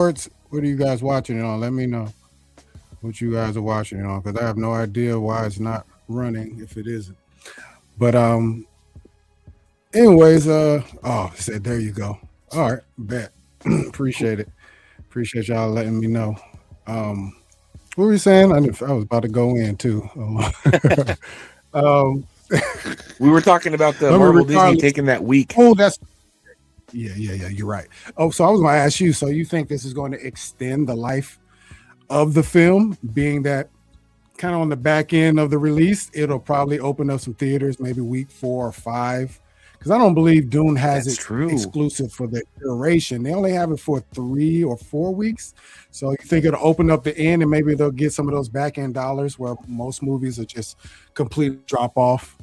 What are you guys watching it on? Let me know what you guys are watching it on, because I have no idea why it's not running if it isn't. But anyways, oh, said there you go. All right, bet. Cool. Appreciate it. Appreciate y'all letting me know. Um, what were you saying? I was about to go in too. um, We were talking about the I mean, Marvel Disney regardless. taking that week. Oh, that's yeah. You're right. Oh, so I was going to ask you. So you think this is going to extend the life of the film, being that kind of on the back end of the release, it'll probably open up some theaters, maybe week 4 or 5. Because I don't believe Dune has That's it true. exclusive for the duration. They only have it for 3 or 4 weeks. So you think it'll open up the end and maybe they'll get some of those back end dollars where most movies are just completely drop off.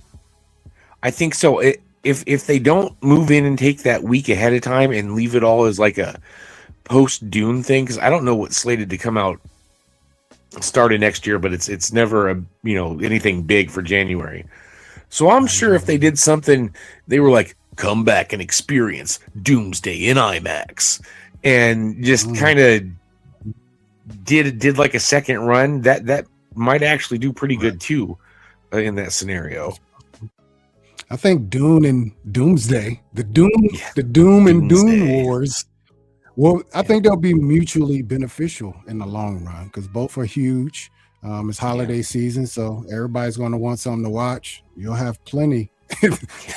I think so. If they don't move in and take that week ahead of time and leave it all as like a post Dune thing, because I don't know what's slated to come out starting next year, but it's never a anything big for January. So I'm I sure if know. they did something, they were like, come back and experience Doomsday in IMAX, and just Mm, kind of did like a second run. That might actually do pretty right. good too in that scenario. I think Dune and Doomsday, Yeah, the Doom and Dune Doomsday. Wars. Well, I Yeah, think they'll be mutually beneficial in the long run because both are huge. It's yeah, holiday season, so everybody's going to want something to watch. You'll have plenty. yeah,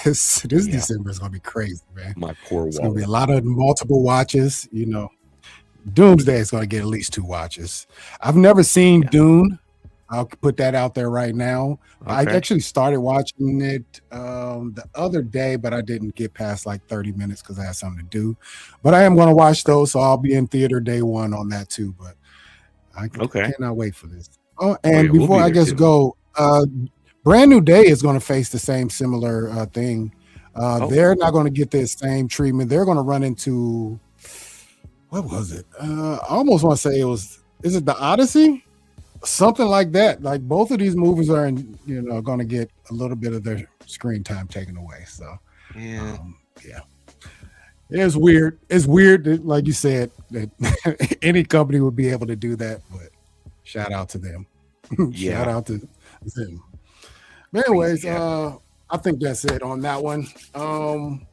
This yeah. December is going to be crazy, man. My poor It's going to be a wallet. lot of multiple watches. Doomsday is going to get at least 2 watches. I've never seen Yeah. Dune. I'll put that out there right now. I Okay. actually started watching it the other day, but I didn't get past like 30 minutes because I had something to do. But I am going to watch those, so I'll be in theater day one on that too. But I Okay. cannot wait for this. Oh, Oh and yeah, we'll before be I there guess too. go, Brand New Day is going to face the same similar thing. Oh, They're not going to get the same treatment. They're going to run into what was it? I almost want to say it was. Is it the Odyssey? Something like that. Like both of these movies are, going to get a little bit of their screen time taken away. So, yeah, yeah, it's weird. It's weird that, like you said, that any company would be able to do that. But shout out to them. Shout yeah, out to them. But anyways, crazy. Yeah. I think that's it on that one.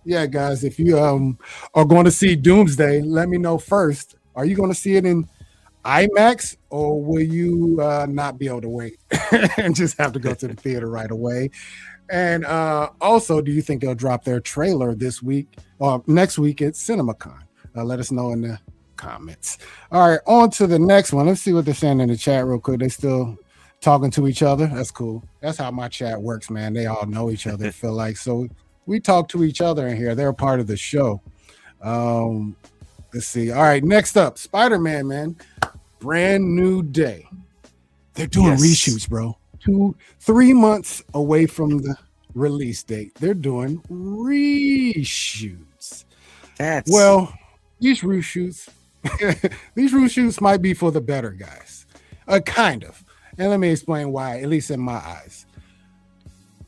Yeah, guys, if you are going to see Doomsday, let me know first. Are you going to see it in IMAX, or will you not be able to wait and just have to go to the theater right away? And also, do you think they'll drop their trailer this week or next week at CinemaCon? Let us know in the comments. All right, on to the next one. Let's see what they're saying in the chat real quick. They still talking to each other. That's cool. That's how my chat works, man. They all know each other, feel like. So we talk to each other in here. They're a part of the show. Um, let's see. All right, next up, Spider-Man, man. Brand New Day. They're doing Yes. reshoots, bro. 3 months away from the release date. They're doing reshoots. That's Well, these reshoots, these reshoots might be for the better guys. Kind of. And let me explain why, at least in my eyes.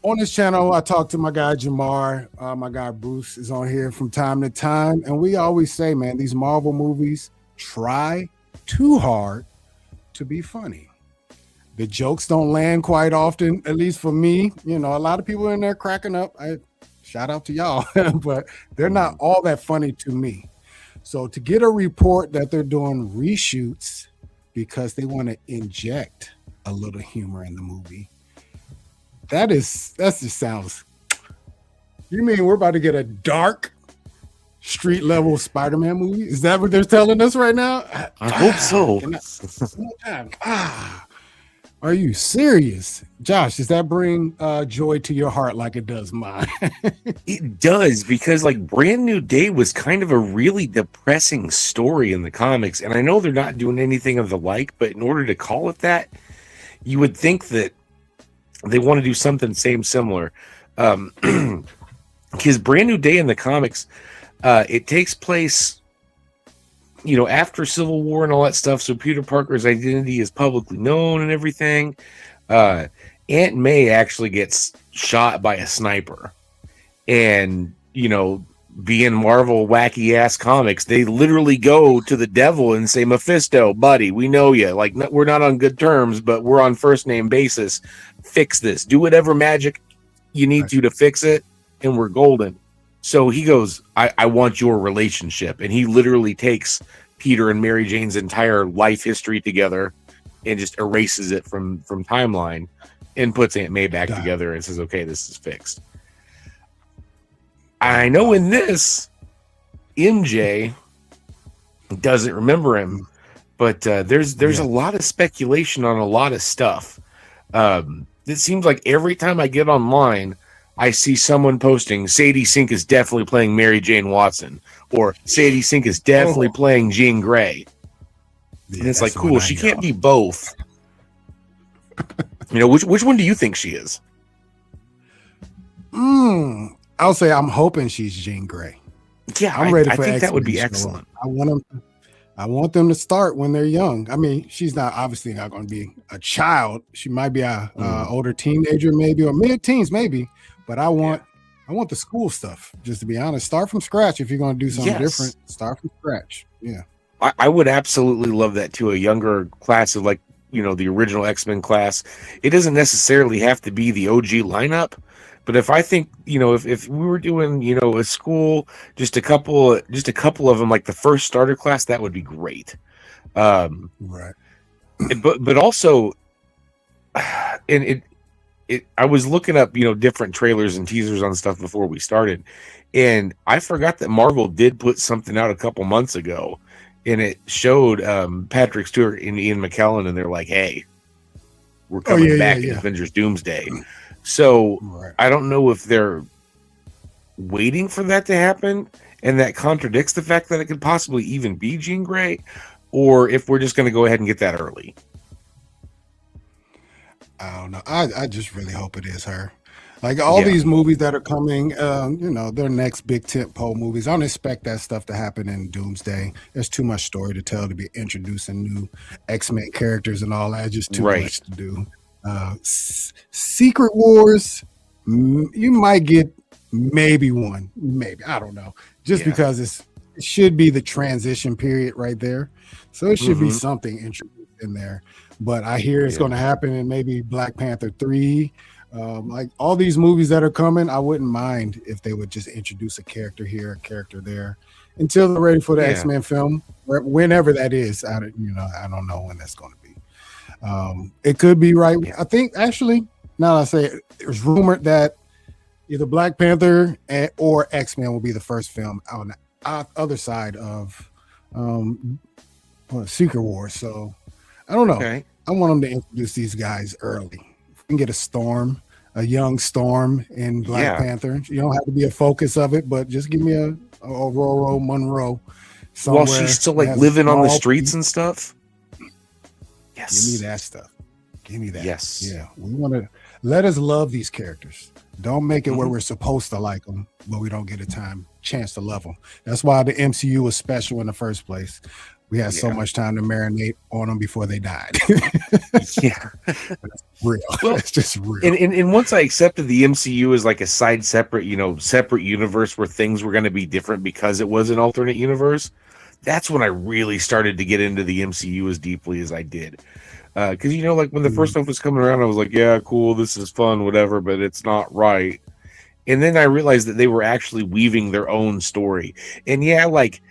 On this channel, I talk to my guy Jamar. My guy Bruce is on here from time to time. And we always say, man, these Marvel movies try too hard to be funny. The jokes don't land quite often, at least for me. A lot of people in there cracking up. Shout out to y'all, but they're not mm, all that funny to me. So to get a report that they're doing reshoots because they want to inject a little humor in the movie, that just sounds. You mean we're about to get a dark street level Spider-Man movie? Is that what they're telling us right now? I hope so. Can I, one more time. Are you serious, Josh? Does that bring joy to your heart like it does mine? It does, because like Brand New Day was kind of a really depressing story in the comics, and I know they're not doing anything of the like, but in order to call it that, you would think that they want to do something same similar. Um, because Brand New Day in the comics, it takes place, after Civil War and all that stuff. So Peter Parker's identity is publicly known and everything. Uh, Aunt May actually gets shot by a sniper, and being Marvel wacky ass comics, they literally go to the devil and say, Mephisto, buddy, we know you. Like, we're not on good terms, but we're on first name basis. Fix this. Do whatever magic you need to fix it, and we're golden. So he goes, I want your relationship. And he literally takes Peter and Mary Jane's entire life history together and just erases it from timeline and puts Aunt May back together and says, okay, this is fixed. I know in this, MJ doesn't remember him, but there's a lot of speculation on a lot of stuff. It seems like every time I get online, I see someone posting Sadie Sink is definitely playing Mary Jane Watson, or Sadie Sink is definitely playing Jean Grey. And it's like, cool, she can't be both. You know, which one do you think she is? I'll say I'm hoping she's Jean Grey. Yeah, I'm ready for I think X-Men that would be to excellent. I want them to start when they're young. I mean, she's obviously not going to be a child. She might be a older teenager, maybe, or mid-teens, maybe. But I want the school stuff. Just to be honest, start from scratch. If you're going to do something different, start from scratch. Yeah, I would absolutely love that too. A younger class of, like, you know, the original X-Men class. It doesn't necessarily have to be the OG lineup. But if I think, you know, if we were doing, you know, a school, just a couple of them, like the first starter class, that would be great. Right. But also, and I was looking up, you know, different trailers and teasers on stuff before we started, and I forgot that Marvel did put something out a couple months ago, and it showed Patrick Stewart and Ian McKellen, and they're like, hey, we're coming back in Avengers Doomsday. So I don't know if they're waiting for that to happen, and that contradicts the fact that it could possibly even be Jean Grey, or if we're just going to go ahead and get that early. I don't know. I just really hope it is her. Like all these movies that are coming, you know, their next big tentpole movies. I don't expect that stuff to happen in Doomsday. There's too much story to tell to be introducing new X-Men characters and all that. Just too much to do. Secret Wars, you might get maybe one, maybe, I don't know, just because it should be the transition period right there, so it should be something introduced in there. But I hear it's going to happen in maybe Black Panther 3, like all these movies that are coming. I wouldn't mind if they would just introduce a character here, a character there, until they're ready for the X-Men film, whenever that is. I don't know when that's going to be. It could be right. I think actually, now that I say it, there's rumored that either Black Panther or X-Men will be the first film on the other side of Secret Wars. So I don't know. Okay. I want them to introduce these guys early. If we can get a young Storm in Black Panther. You don't have to be a focus of it, but just give me a Aurora Monroe. While she's still like living on the streets and stuff. Yes. Give me that stuff. Give me that. Yes. Yeah. We want to let us love these characters. Don't make it where we're supposed to like them, but we don't get a chance to love them. That's why the MCU was special in the first place. We had so much time to marinate on them before they died. Yeah. That's real. Well, it's just real. And once I accepted the MCU as like a separate universe where things were going to be different because it was an alternate universe, that's when I really started to get into the MCU as deeply as I did. Because, you know, like when the first stuff was coming around, I was like, yeah, cool, this is fun, whatever, but it's not right. And then I realized that they were actually weaving their own story. And yeah, like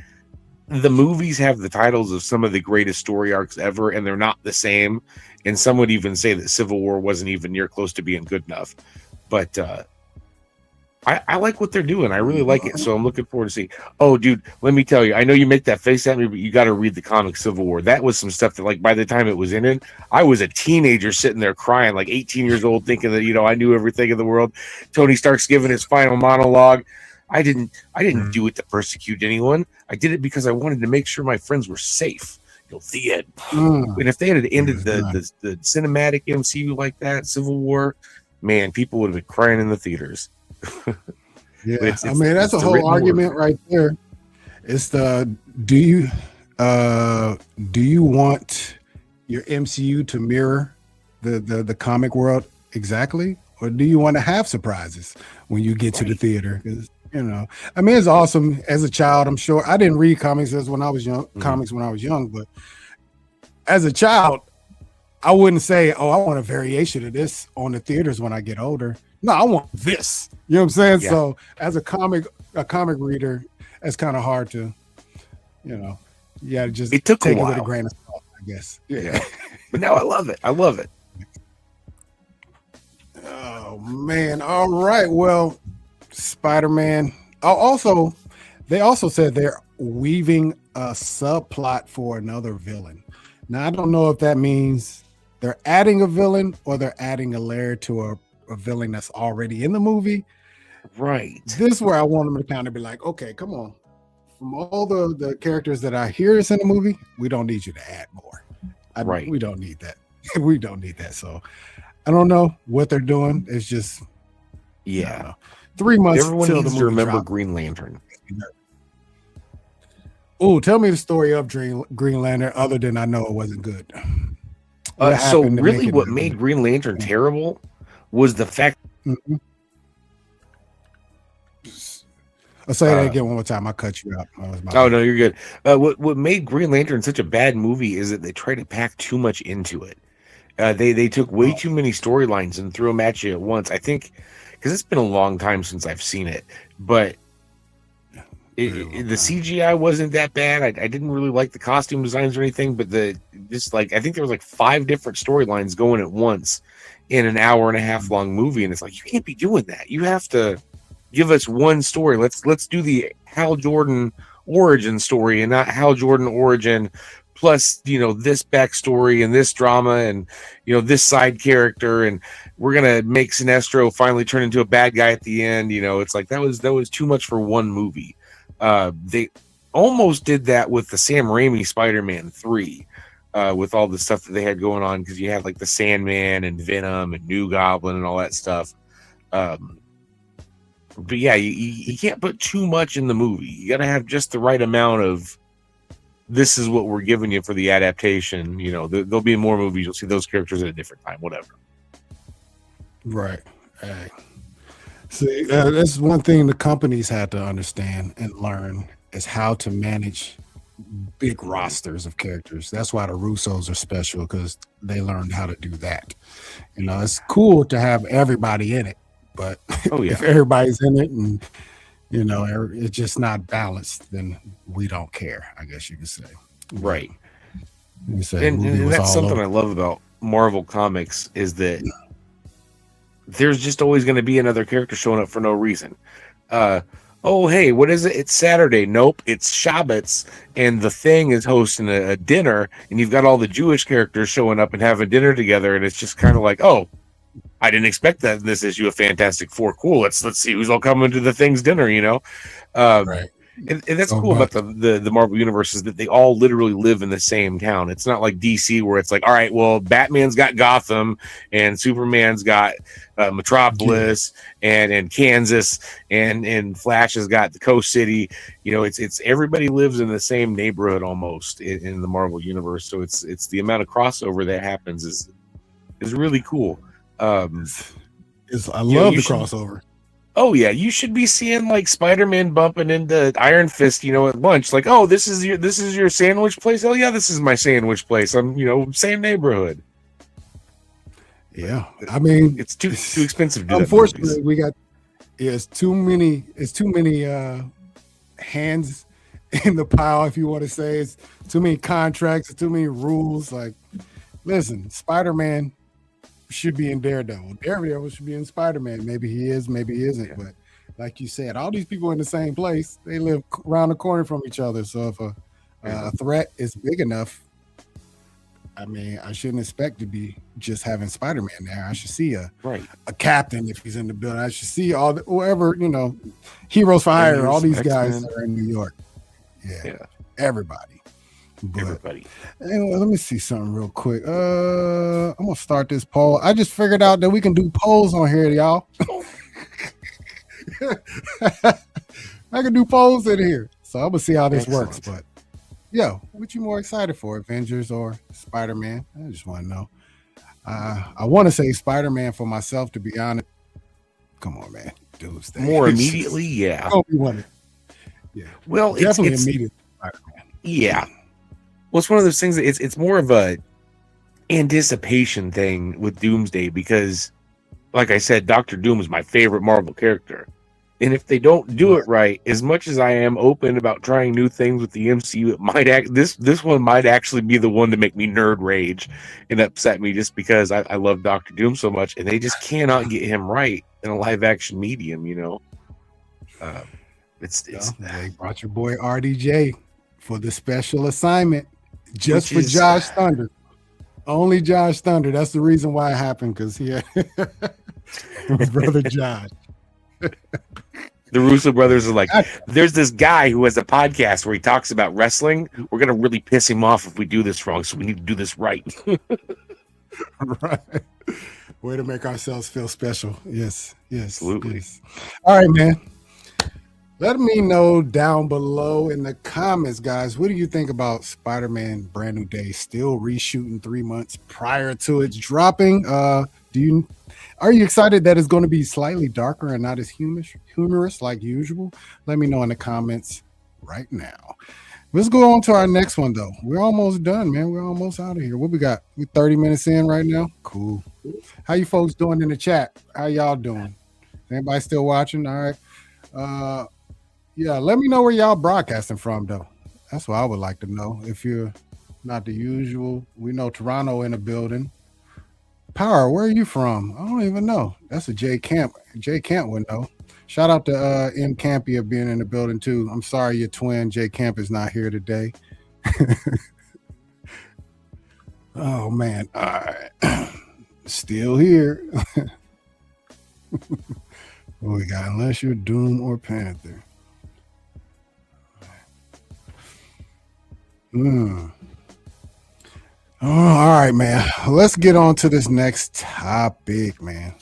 the movies have the titles of some of the greatest story arcs ever, and they're not the same. And some would even say that Civil War wasn't even near close to being good enough. But I like what they're doing. I really like it. So I'm looking forward to seeing. Oh, dude, let me tell you. I know you make that face at me, but you got to read the comic Civil War. That was some stuff that, like, by the time it was in it, I was a teenager sitting there crying, like 18 years old, thinking that, you know, I knew everything in the world. Tony Stark's giving his final monologue. I didn't do it to persecute anyone. I did it because I wanted to make sure my friends were safe. You know, the end. And if they had ended the cinematic MCU like that, Civil War, man, people would have been crying in the theaters. It's I mean, that's a whole argument right there. It's the do you want your MCU to mirror the comic world exactly, or do you want to have surprises when you get to the theater? Because You know, I mean, it's awesome as a child. I'm sure I didn't read comics as when I was young, Mhm. but as a child, I wouldn't say, "Oh, I want a variation of this on the theaters when I get older." No, I want this. You know what I'm saying? Yeah, So, as a comic reader, it's kind of hard to, you know, you got to just it took a take it with a while. grain of salt, I guess. Yeah. Yeah, but now I love it. I love it. Oh man. All right. Well, Spider-Man. Also, they also said they're weaving a subplot for another villain. Now, I don't know if that means they're adding a villain or they're adding a layer to a villain that's already in the movie. Right, This is where I want them to kind of be like, okay, come on. From all the characters that I hear is in the movie, we don't need you to add more. right. We don't need that. We don't need that. So I don't know what they're doing. It's just, I don't Yeah, know. 3 months everyone till the needs to movie remember drops. Green Lantern. Oh, tell me the story of Green Lantern, other than I know it wasn't good. What So happened to make really, it? what made Green Lantern terrible was the fact. Mhm. I'll say that Uh, again one more time. I cut you out. That was my oh no, bad. you're good. What made Green Lantern such a bad movie is that they tried to pack too much into it. They took way Oh, too many storylines and threw them at you at once. I think because it's been a long time since I've seen it, but very long the time. CGI wasn't that bad. I didn't really like the costume designs or anything, but the just like I think there was like 5 different storylines going at once in an hour and a half long movie, and it's like you can't be doing that. You have to give us one story. Let's do the Hal Jordan origin story and not Hal Jordan origin plus this backstory and this drama and this side character, and we're gonna make Sinestro finally turn into a bad guy at the end. It's like that was too much for one movie. They almost did that with the Sam Raimi Spider-Man 3, with all the stuff that they had going on, because you had like the Sandman and Venom and New Goblin and all that stuff. Um, but yeah, you can't put too much in the movie. You got to have just the right amount of this is what we're giving you for the adaptation. There'll be more movies. You'll see those characters at a different time, whatever. Right. Hey. See, that's one thing the companies had to understand and learn is how to manage big Mhm. rosters of characters. That's why the Russos are special because they learned how to do that. It's cool to have everybody in it, but Oh if yeah, everybody's in it and it's just not balanced, then we don't care. I guess you could say. But right. you say the And, movie and was that's all something over. I love about Marvel Comics is that there's just always going to be another character showing up for no reason. Uh, oh, hey, what is it? It's Saturday. Nope, it's Shabbats, and the Thing is hosting a dinner, and you've got all the Jewish characters showing up and having dinner together, and it's just kind of like, oh, I didn't expect that in this issue of Fantastic Four. Cool. Let's see who's all coming to the Thing's dinner. Um, Right. and that's So cool about much. the Marvel universe is that they all literally live in the same town. It's not like DC where it's like, all right, well, Batman's got Gotham and Superman's got Yeah. Metropolis and Kansas and Flash has got the Coast City. It's everybody lives in the same neighborhood almost in the Marvel universe. So it's the amount of crossover that happens is really cool. Um, I love you the should. crossover. Oh yeah, you should be seeing like Spider-Man bumping into Iron Fist, at lunch. Like, oh, this is your sandwich place. Oh yeah, this is my sandwich place. I'm, same neighborhood. But Yeah. I mean, it's too expensive to do that in movies. unfortunately, it's too many hands in the pile, if you want to say. It's too many contracts, too many rules. Like, listen, Spider-Man should be in Daredevil. Daredevil should be in Spider-Man. Maybe he is, maybe he isn't. Yeah, But like you said, all these people in the same place, they live around the corner from each other. So if yeah, a threat is big enough, I mean, I shouldn't expect to be just having Spider-Man there. I should see right. a captain if he's in the building. I should see all the whoever, Heroes for Hire, all Avengers, these guys X-Men, that are in New York. Yeah, yeah, everybody. But everybody. anyway, let me see something real quick. I'm gonna start this poll. I just figured out that we can do polls on here, y'all. I can do polls in here. So I'm gonna see how this works. Excellent. But yo, what you more excited for, Avengers or Spider-Man? I just want to know. I want to say Spider-Man for myself, to be honest. Come on, man. Doomsday. More It's immediately, yeah. gonna be one. Yeah, Well, definitely it's immediate Spider-Man. yeah. Well, it's one of those things that it's more of a anticipation thing with Doomsday because, like I said, Doctor Doom is my favorite Marvel character. And if they don't do it right, as much as I am open about trying new things with the MCU, it might this one might actually be the one to make me nerd rage and upset me just because I love Doctor Doom so much, and they just cannot get him right in a live action medium. It's They brought your boy RDJ for the special assignment, just Which for is- Josh Thunder. Only Josh Thunder. That's the reason why it happened, because he had his brother Josh. the Russo brothers are like, there's this guy who has a podcast where he talks about wrestling. We're gonna really piss him off if we do this wrong, so we need to do this right. Right. Way to make ourselves feel special. Yes. Absolutely. Yes. All right, man. Let me know down below in the comments, guys. What do you think about Spider-Man Brand New Day still reshooting 3 months prior to its dropping? Are you excited that it's going to be slightly darker and not as humorous like usual? Let me know in the comments right now. Let's go on to our next one, though. We're almost done, man. We're almost out of here. What we got? We're 30 minutes in right now. Cool. How you folks doing in the chat? How y'all doing? Anybody still watching? All right. Yeah, let me know where y'all broadcasting from, though. That's what I would like to know. If you're not the usual, we know Toronto in the building. Power, where are you from? I don't even know. That's a J Camp. J Camp would know. Shout out to M Campia being in the building too. I'm sorry your twin J Camp is not here today. Oh man. All right. Still here. What we got? Unless you're Doom or Panther. Oh, all right, man. Let's get on to this next topic, man.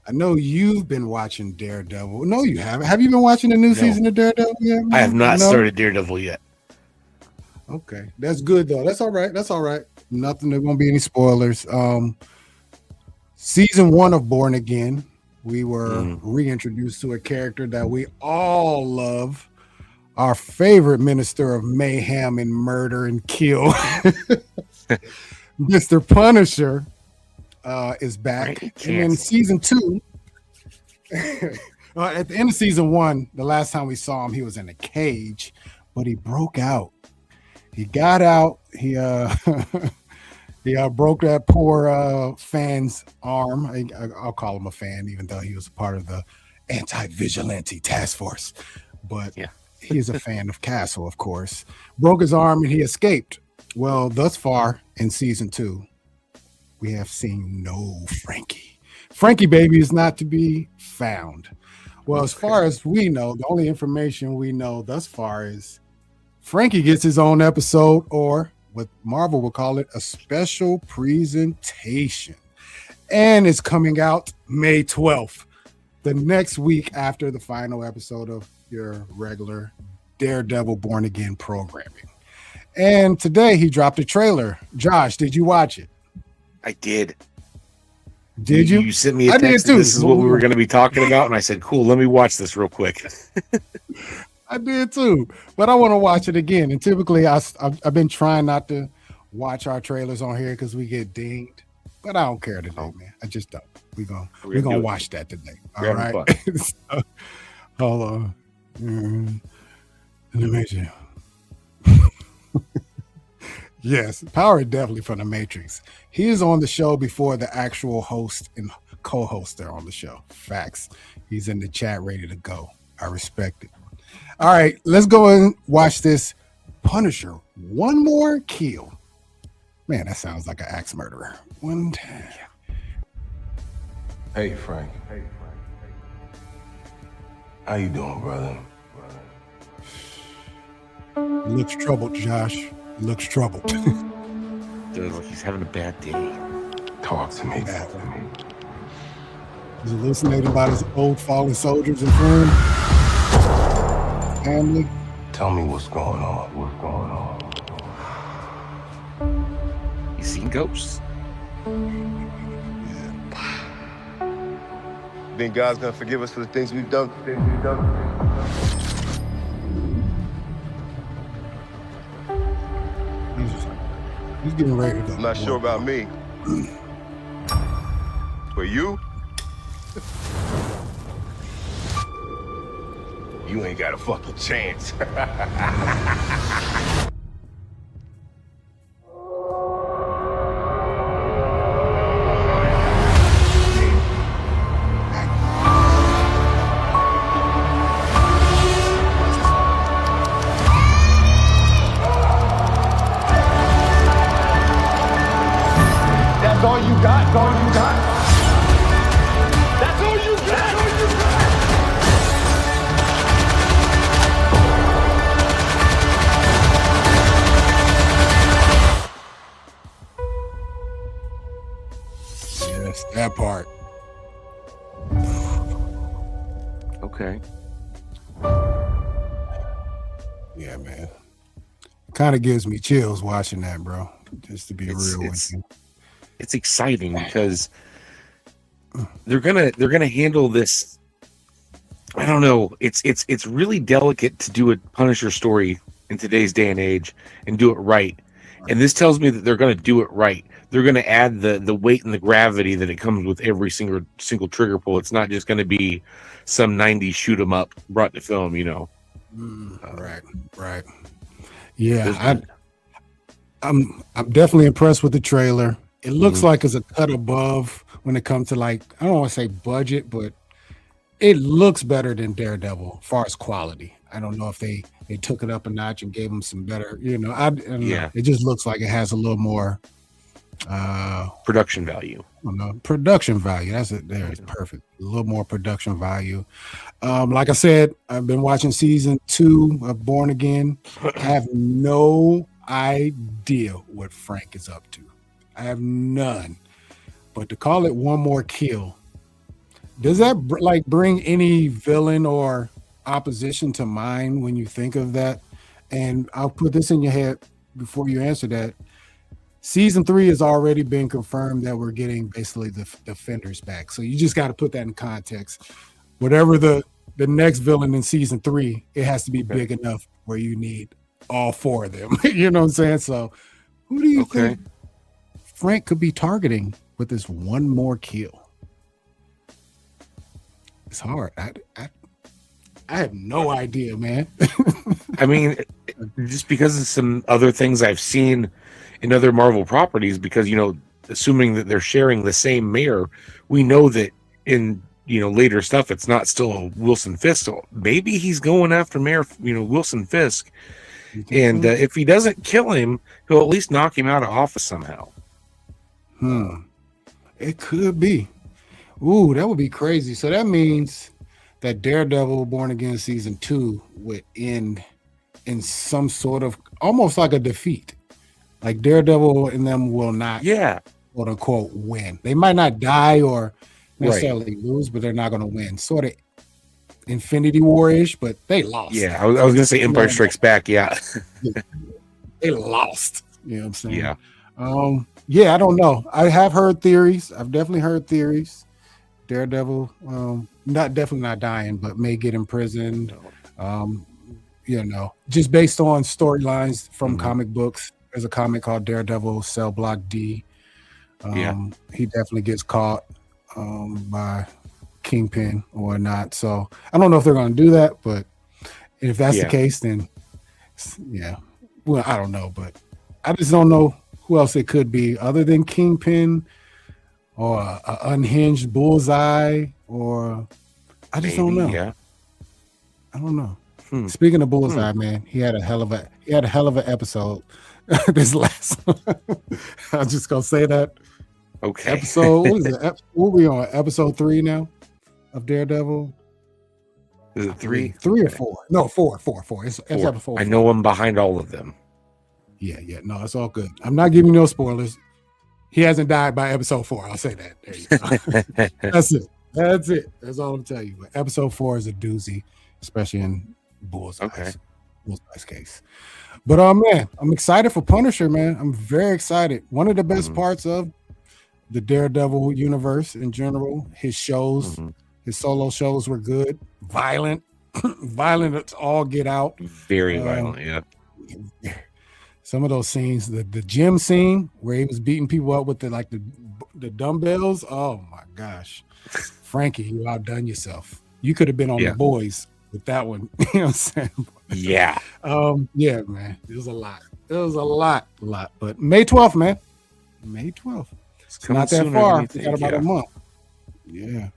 I know you've been watching Daredevil. No, you haven't. Have you been watching the new season of Daredevil yet? Man? I have not started Daredevil yet. Okay, that's good though. That's all right. That's all right. Nothing. There won't be any spoilers. Season 1 of Born Again, we were reintroduced to a character that we all love. Our favorite minister of mayhem and murder and kill, Mr. Punisher, is back. Right. And in season 2, at the end of season 1, the last time we saw him, he was in a cage, but he broke out. He got out. He broke that poor fan's arm. I'll call him a fan, even though he was a part of the anti-vigilante task force. But yeah. He is a fan of Castle, of course. Broke his arm and he escaped. Well, thus far in season 2, we have seen no Frankie. Frankie baby is not to be found. Well, as far as we know, the only information we know thus far is Frankie gets his own episode, or what Marvel will call it, a special presentation. And it's coming out May 12th, the next week after the final episode of your regular Daredevil Born Again programming. And today he dropped a trailer. Josh, did you watch it? I did. Did you? You sent me a text. I did too. This is what we were going to be talking about. And I said, cool, let me watch this real quick. I did too. But I want to watch it again. And typically I've been trying not to watch our trailers on here because we get dinged. But I don't care today, man. I just don't. We're gonna watch that today. All right. So, hold on. The Matrix. Yes, Power is definitely from the Matrix. He is on the show before the actual host and co-host are on the show. Facts. He's in the chat ready to go. I respect it. All right, let's go and watch this Punisher. One more kill. Man, that sounds like an axe murderer. One time. Hey, Frank. How you doing, brother? Looks troubled, Josh. Looks troubled. Dude, like he's having a bad day. Talk to me. He's hallucinating about his old fallen soldiers and friends. Family. Tell me what's going on. You seen ghosts? think God's gonna forgive us for the things we've done? He's getting ready to go. I'm not sure about me. But you? You ain't got a fucking chance. That's all you got? That's all you got? That's all you got? That's all you got? Yes, that part. Okay. Yeah, man. Kind of gives me chills watching that, bro. Just to be real with you. It's exciting because they're gonna handle this. I don't know. It's really delicate to do a Punisher story in today's day and age and do it right. And this tells me that they're gonna do it right. They're gonna add the weight and the gravity that it comes with every single trigger pull. It's not just gonna be some 90s shoot 'em up brought to film, you know. Right. Yeah, I'm definitely impressed with the trailer. It looks like it's a cut above when it comes to, like, I don't want to say budget, but it looks better than Daredevil as far as quality. I don't know if they took it up a notch and gave him some better, I don't know. It just looks like it has a little more production value. I don't know, production value. That's it. There, it's perfect. A little more production value. Like I said, I've been watching season 2 of Born Again. I have no idea what Frank is up to. I have none. But to call it One More Kill, does that bring any villain or opposition to mind when you think of that? And I'll put this in your head before you answer that. Season 3 has already been confirmed that we're getting basically the Defenders back. So you just got to put that in context. Whatever the next villain in season 3, it has to be big enough where you need all 4 of them. You know what I'm saying? So who do you think Frank could be targeting with this One More Kill? It's hard. I have no idea, man. I mean, just because of some other things I've seen in other Marvel properties, because, assuming that they're sharing the same mayor, we know that in, later stuff, it's not still Wilson Fisk. So maybe he's going after Mayor, Wilson Fisk. And if he doesn't kill him, he'll at least knock him out of office somehow. It could be. Ooh, that would be crazy. So that means that Daredevil Born Again season 2 would end in some sort of almost like a defeat. Like Daredevil and them will not, quote unquote, win. They might not die or necessarily lose, but they're not going to win. Sort of Infinity War-ish, but they lost. Yeah, I was going to say Empire Strikes Back. Yeah, they lost. You know what I'm saying? Yeah. I don't know. I have heard theories. I've definitely heard theories. Daredevil, definitely not dying, but may get imprisoned. Just based on storylines from comic books. There's a comic called Daredevil Cell Block D. He definitely gets caught by Kingpin or not. So I don't know if they're going to do that, but if that's the case, then well, I don't know, but I just don't know who else it could be other than Kingpin or an unhinged Bullseye, or I just don't know. I don't know. Speaking of Bullseye, man, he had a hell of an episode. This last one. I'm just gonna say that. Okay. Episode, what is it? What are we on? Episode 3 now of Daredevil. Is it 3? 3 or 4? No, 4. It's episode 4. I know I'm behind all of them. Yeah. No, it's all good. I'm not giving you no spoilers. He hasn't died by episode 4. I'll say that. There you go. That's it. That's all I'm telling you. But episode 4 is a doozy, especially in Bullseye's case. But man, I'm excited for Punisher, man. I'm very excited. One of the best parts of the Daredevil universe in general, his shows His solo shows were good, violent, violent all get out. Very violent, yeah. Some of those scenes, the gym scene where he was beating people up with the dumbbells. Oh my gosh, Frankie, you outdone yourself. You could have been on The Boys with that one. You know what I'm saying? Yeah. Yeah, man. It was a lot. It was a lot. But May 12th, man. May 12th. It's not that far. We got about a month. Yeah.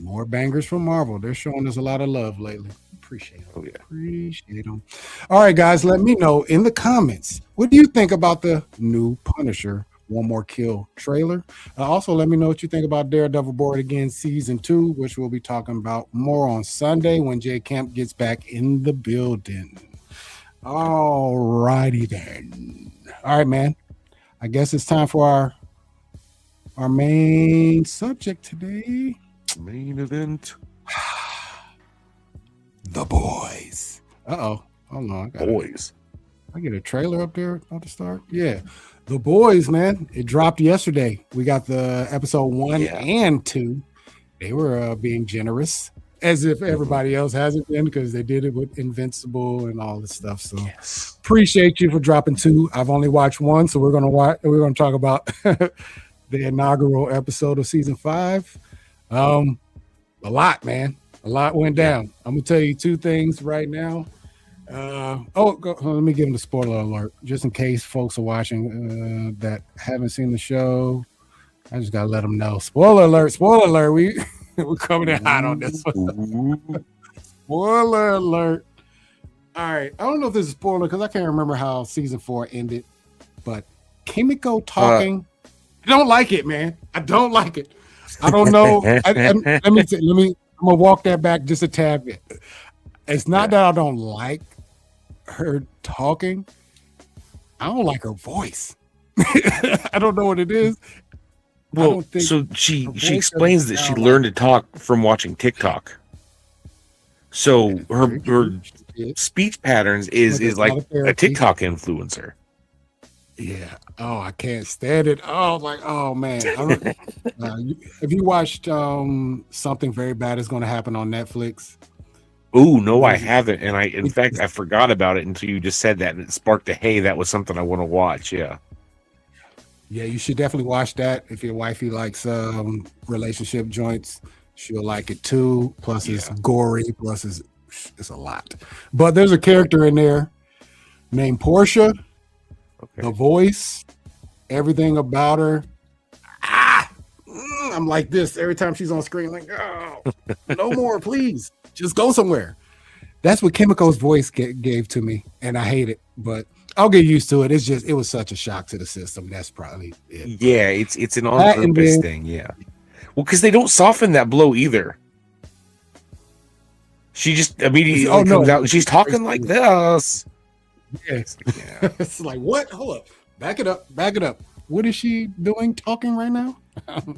More bangers from Marvel. They're showing us a lot of love lately. Appreciate them. Oh, yeah. Appreciate them. All right, guys, let me know in the comments. What do you think about the new Punisher One More Kill trailer? Also, let me know what you think about Daredevil Born Again Season 2, which we'll be talking about more on Sunday when Jay Camp gets back in the building. All righty then. All right, man. I guess it's time for our main subject today. Main event. The Boys. Uh-oh. Hold on. I get a trailer up there about to start. Yeah. The Boys, man. It dropped yesterday. We got the episode 1 and 2. They were being generous, as if everybody else hasn't been, because they did it with Invincible and all this stuff. So appreciate you for dropping 2. I've only watched 1, so we're gonna talk about the inaugural episode of season 5. A lot, man. A lot went down. I'm gonna tell you 2 things right now. Let me give them the spoiler alert, just in case folks are watching that haven't seen the show. I just gotta let them know. Spoiler alert! Spoiler alert! We're coming in hot on this one. Spoiler alert! All right, I don't know if this is spoiler because I can't remember how season 4 ended, but Kimiko talking. I don't like it, man. I don't like it. I don't know. I'm gonna walk that back just a tad bit. It's not that I don't like her talking. I don't like her voice. I don't know what it is. Well, so she explains that she learned to talk from watching TikTok. So her speech patterns is like a TikTok influencer. Yeah. Oh, I can't stand it. Oh, like, oh man. Have you watched Something Very Bad Is Going to Happen on Netflix? Oh no, I haven't, and in fact I forgot about it until you just said that, and it sparked a hey, that was something I want to watch. Yeah, you should definitely watch that. If your wifey likes relationship joints, she'll like it too. Plus, it's gory. Plus, it's a lot. But there's a character in there named Portia. Okay. The voice, everything about her. I'm like this every time she's on screen. Like, oh, no more, please. Just go somewhere. That's what Kimiko's voice gave to me, and I hate it. But I'll get used to it. It was such a shock to the system. That's probably it. Yeah, it's an on purpose thing. Yeah. Well, because they don't soften that blow either. She just immediately comes out and she's talking like this. Yeah. It's like, what? Hold up. Back it up. What is she doing talking right now?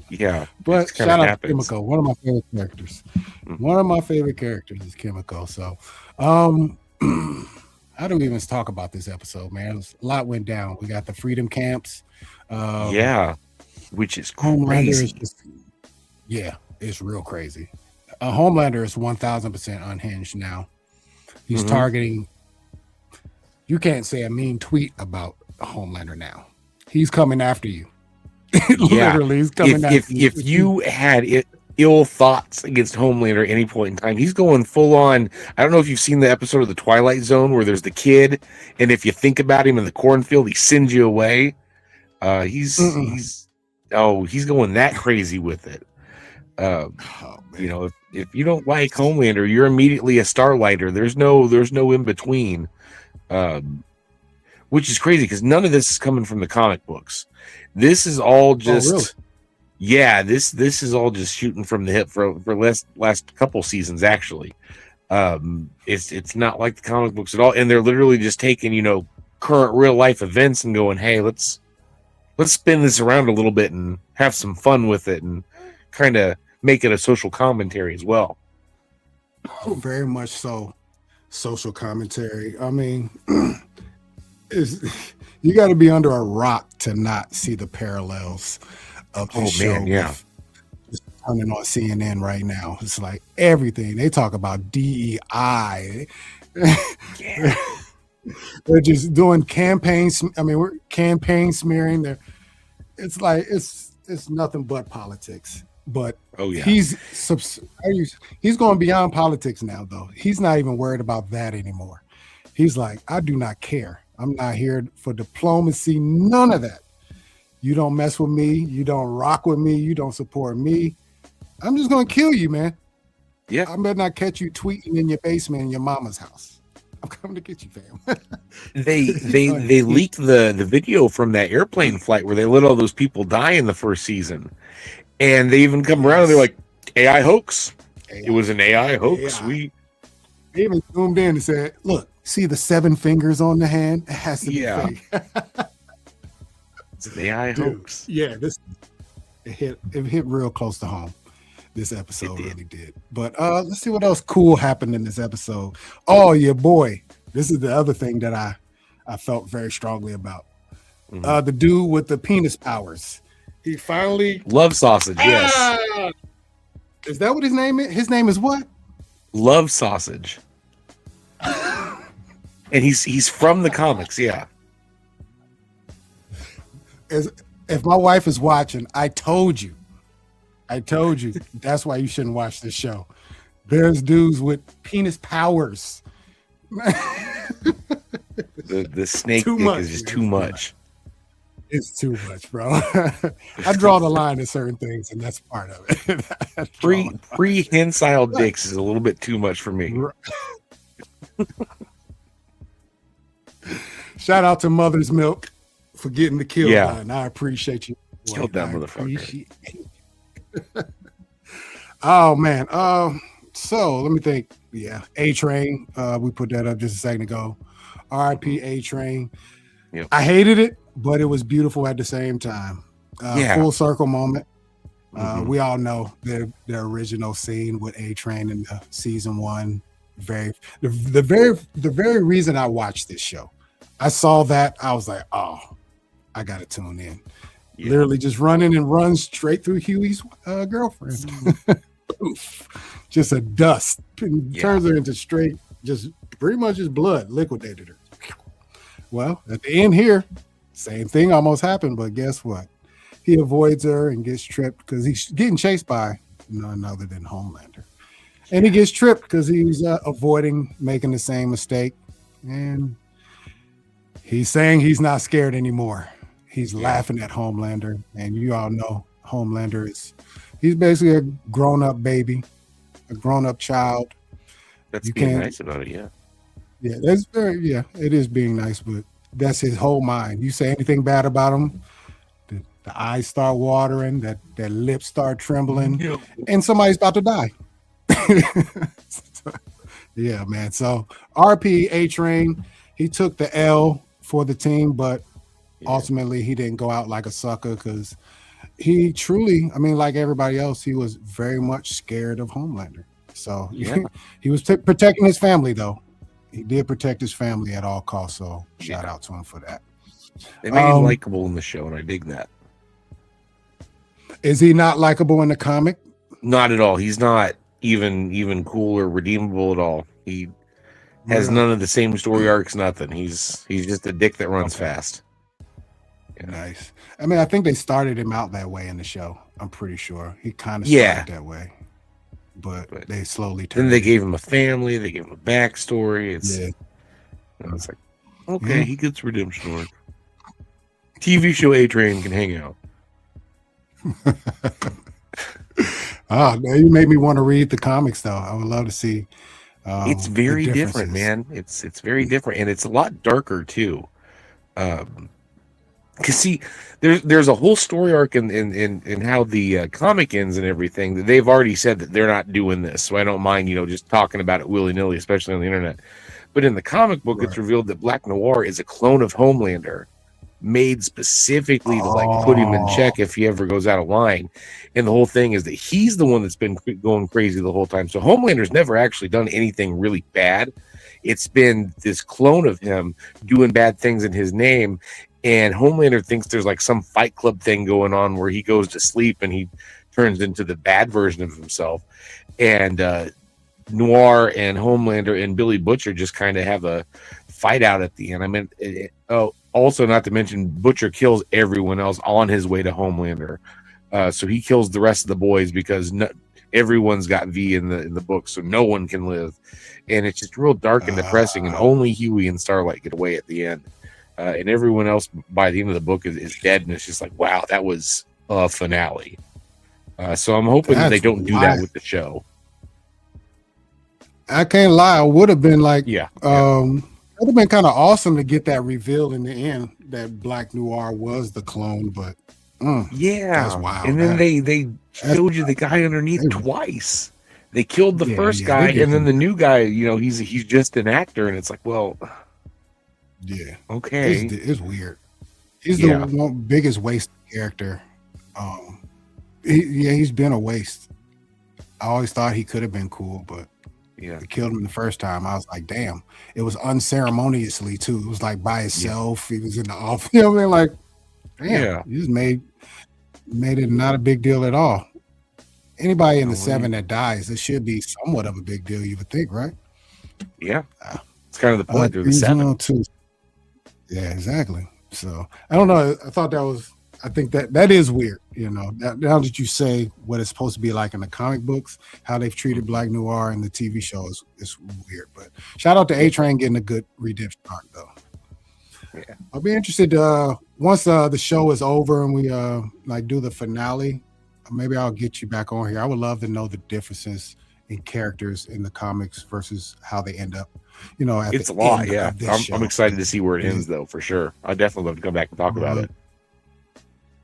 Yeah. But shout out to Kimiko, one of my favorite characters. One of my favorite characters is Kimiko. So how do we even talk about this episode, man? A lot went down. We got the freedom camps. Which is crazy. It's real crazy. Homelander is 1,000% unhinged now. He's targeting. You can't say a mean tweet about Homelander now. He's coming after you. Literally, he's coming after you. If you had ill thoughts against Homelander at any point in time, he's going full on. I don't know if you've seen the episode of The Twilight Zone where there's the kid, and if you think about him in the cornfield, he sends you away. He's going that crazy with it. If you don't like Homelander, you're immediately a Starlighter. There's no in between. Which is crazy because none of this is coming from the comic books. This is all just, this is all just shooting from the hip for last couple seasons actually. It's not like the comic books at all, and they're literally just taking current real life events and going, hey, let's spin this around a little bit and have some fun with it and kind of make it a social commentary as well. Oh, very much so. Social commentary. I mean, you got to be under a rock to not see the parallels of this show. Man, yeah. turning on CNN right now. It's like everything they talk about DEI. Yeah. They're just doing campaigns. I mean, we're campaign smearing. It's like it's nothing but politics. But Oh yeah. he's going beyond politics now, though. He's not even worried about that anymore. He's like, I do not care. I'm not here for diplomacy. None of that. You don't mess with me. You don't rock with me. You don't support me. I'm just gonna kill you, man. Yeah. I better not catch you tweeting in your basement in your mama's house. I'm coming to get you, fam. They leaked the video from that airplane flight where they let all those people die in the first season, and they even come around and they're like, AI hoax. It was an AI hoax. They even zoomed in and said, look, see the 7 fingers on the hand? It has to be fake. It's an AI hoax. Yeah, it hit real close to home. This episode really did. But let's see what else cool happened in this episode. Oh, yeah, boy. This is the other thing that I felt very strongly about. The dude with the penis powers. He finally Love Sausage, yes. Is that what his name is? His name is what? Love Sausage. And he's from the comics, yeah. If my wife is watching, I told you that's why you shouldn't watch this show. There's dudes with penis powers. The snake Too dick much, is just man. too much. It's too much, bro. I draw the line at certain things, and that's part of it. Prehensile dicks is a little bit too much for me. Shout out to Mother's Milk for getting the kill Yeah. done. I appreciate you. Killed that I motherfucker. appreciate you. Oh man. So let me think. Yeah, A Train. We put that up just a second ago. R.I.P. A Train. Yep. I hated it, but it was beautiful at the same time. Full circle moment. We all know the original scene with A Train in the season 1. The very reason I watched this show. I saw that, I was like, oh, I gotta tune in. Yeah. Literally just running and runs straight through Huey's girlfriend. Just a dust. Turns her into straight, just pretty much just blood, liquidated her. Well, at the end here, same thing almost happened, but guess what? He avoids her and gets tripped because he's getting chased by none other than Homelander. And he gets tripped because he's avoiding making the same mistake. And he's saying he's not scared anymore. He's laughing at Homelander. And you all know Homelander he's basically a grown-up baby, a grown-up child. That's being nice about it, yeah. Yeah, it is being nice, but that's his whole mind. You say anything bad about him, the eyes start watering, that lips start trembling, and somebody's about to die. Yeah, man. So RP A Train, he took the L for the team, but ultimately he didn't go out like a sucker because he truly, I mean, like everybody else, he was very much scared of Homelander. So he was protecting his family, though. He did protect his family at all costs. So shout out to him for that. They made him likable in the show, and I dig that. Is he not likable in the comic? Not at all. He's not even cool or redeemable at all. He has none of the same story arcs, nothing. He's just a dick that runs fast. Yeah. Nice. I mean, I think they started him out that way in the show. I'm pretty sure he kind of started that way, but they slowly turned. Then they gave him a family. They gave him a backstory. It's like, okay, he gets redemption arc. TV show A Train can hang out. Now you made me want to read the comics, though. I would love to see. It's very different, man. It's very different, and it's a lot darker too. Because see, there's a whole story arc in how the comic ends and everything that they've already said that they're not doing this. So I don't mind, just talking about it willy nilly, especially on the internet. But in the comic book, it's revealed that Black Noir is a clone of Homelander, made specifically to like put him in check if he ever goes out of line. And the whole thing is that he's the one that's been going crazy the whole time. So Homelander's never actually done anything really bad. It's been this clone of him doing bad things in his name. And Homelander thinks there's like some Fight Club thing going on where he goes to sleep and he turns into the bad version of himself, and Noir and Homelander and Billy Butcher just kind of have a fight out at the end. I mean, also not to mention Butcher kills everyone else on his way to Homelander, so he kills the rest of the boys because everyone's got V in the book, so no one can live, and it's just real dark and depressing. And only Huey and Starlight get away at the end, and everyone else by the end of the book is dead. And it's just like, wow, that was a finale. So I'm hoping that they don't do that with the show. I can't lie. It would have been like, Yeah. it would have been kind of awesome to get that reveal in the end that Black Noir was the clone, but that's wild. And then they showed you the guy underneath twice. They killed the first guy, and then the new guy, he's just an actor, and it's like, well, yeah, okay, it's weird. He's the biggest waste character. He's been a waste. I always thought he could have been cool, but they killed him the first time. I was like, damn. It was unceremoniously too. It was like by himself. He was in the office. You know what I mean? Like, damn, you just made it not a big deal at all. Anybody in the 7 that dies, it should be somewhat of a big deal, you would think, right? Yeah. It's kind of the point of the 7. Too. Yeah, exactly. So I don't know. I think that is weird, now that you say what it's supposed to be like in the comic books, how they've treated Black Noir in the TV show is weird. But shout out to A-Train getting a good redemption arc, though. Yeah, I'll be interested once the show is over and we do the finale. Maybe I'll get you back on here. I would love to know the differences in characters in the comics versus how they end up. It's a lot. Yeah, I'm excited to see where it ends, though, for sure. I definitely love to come back and talk about it.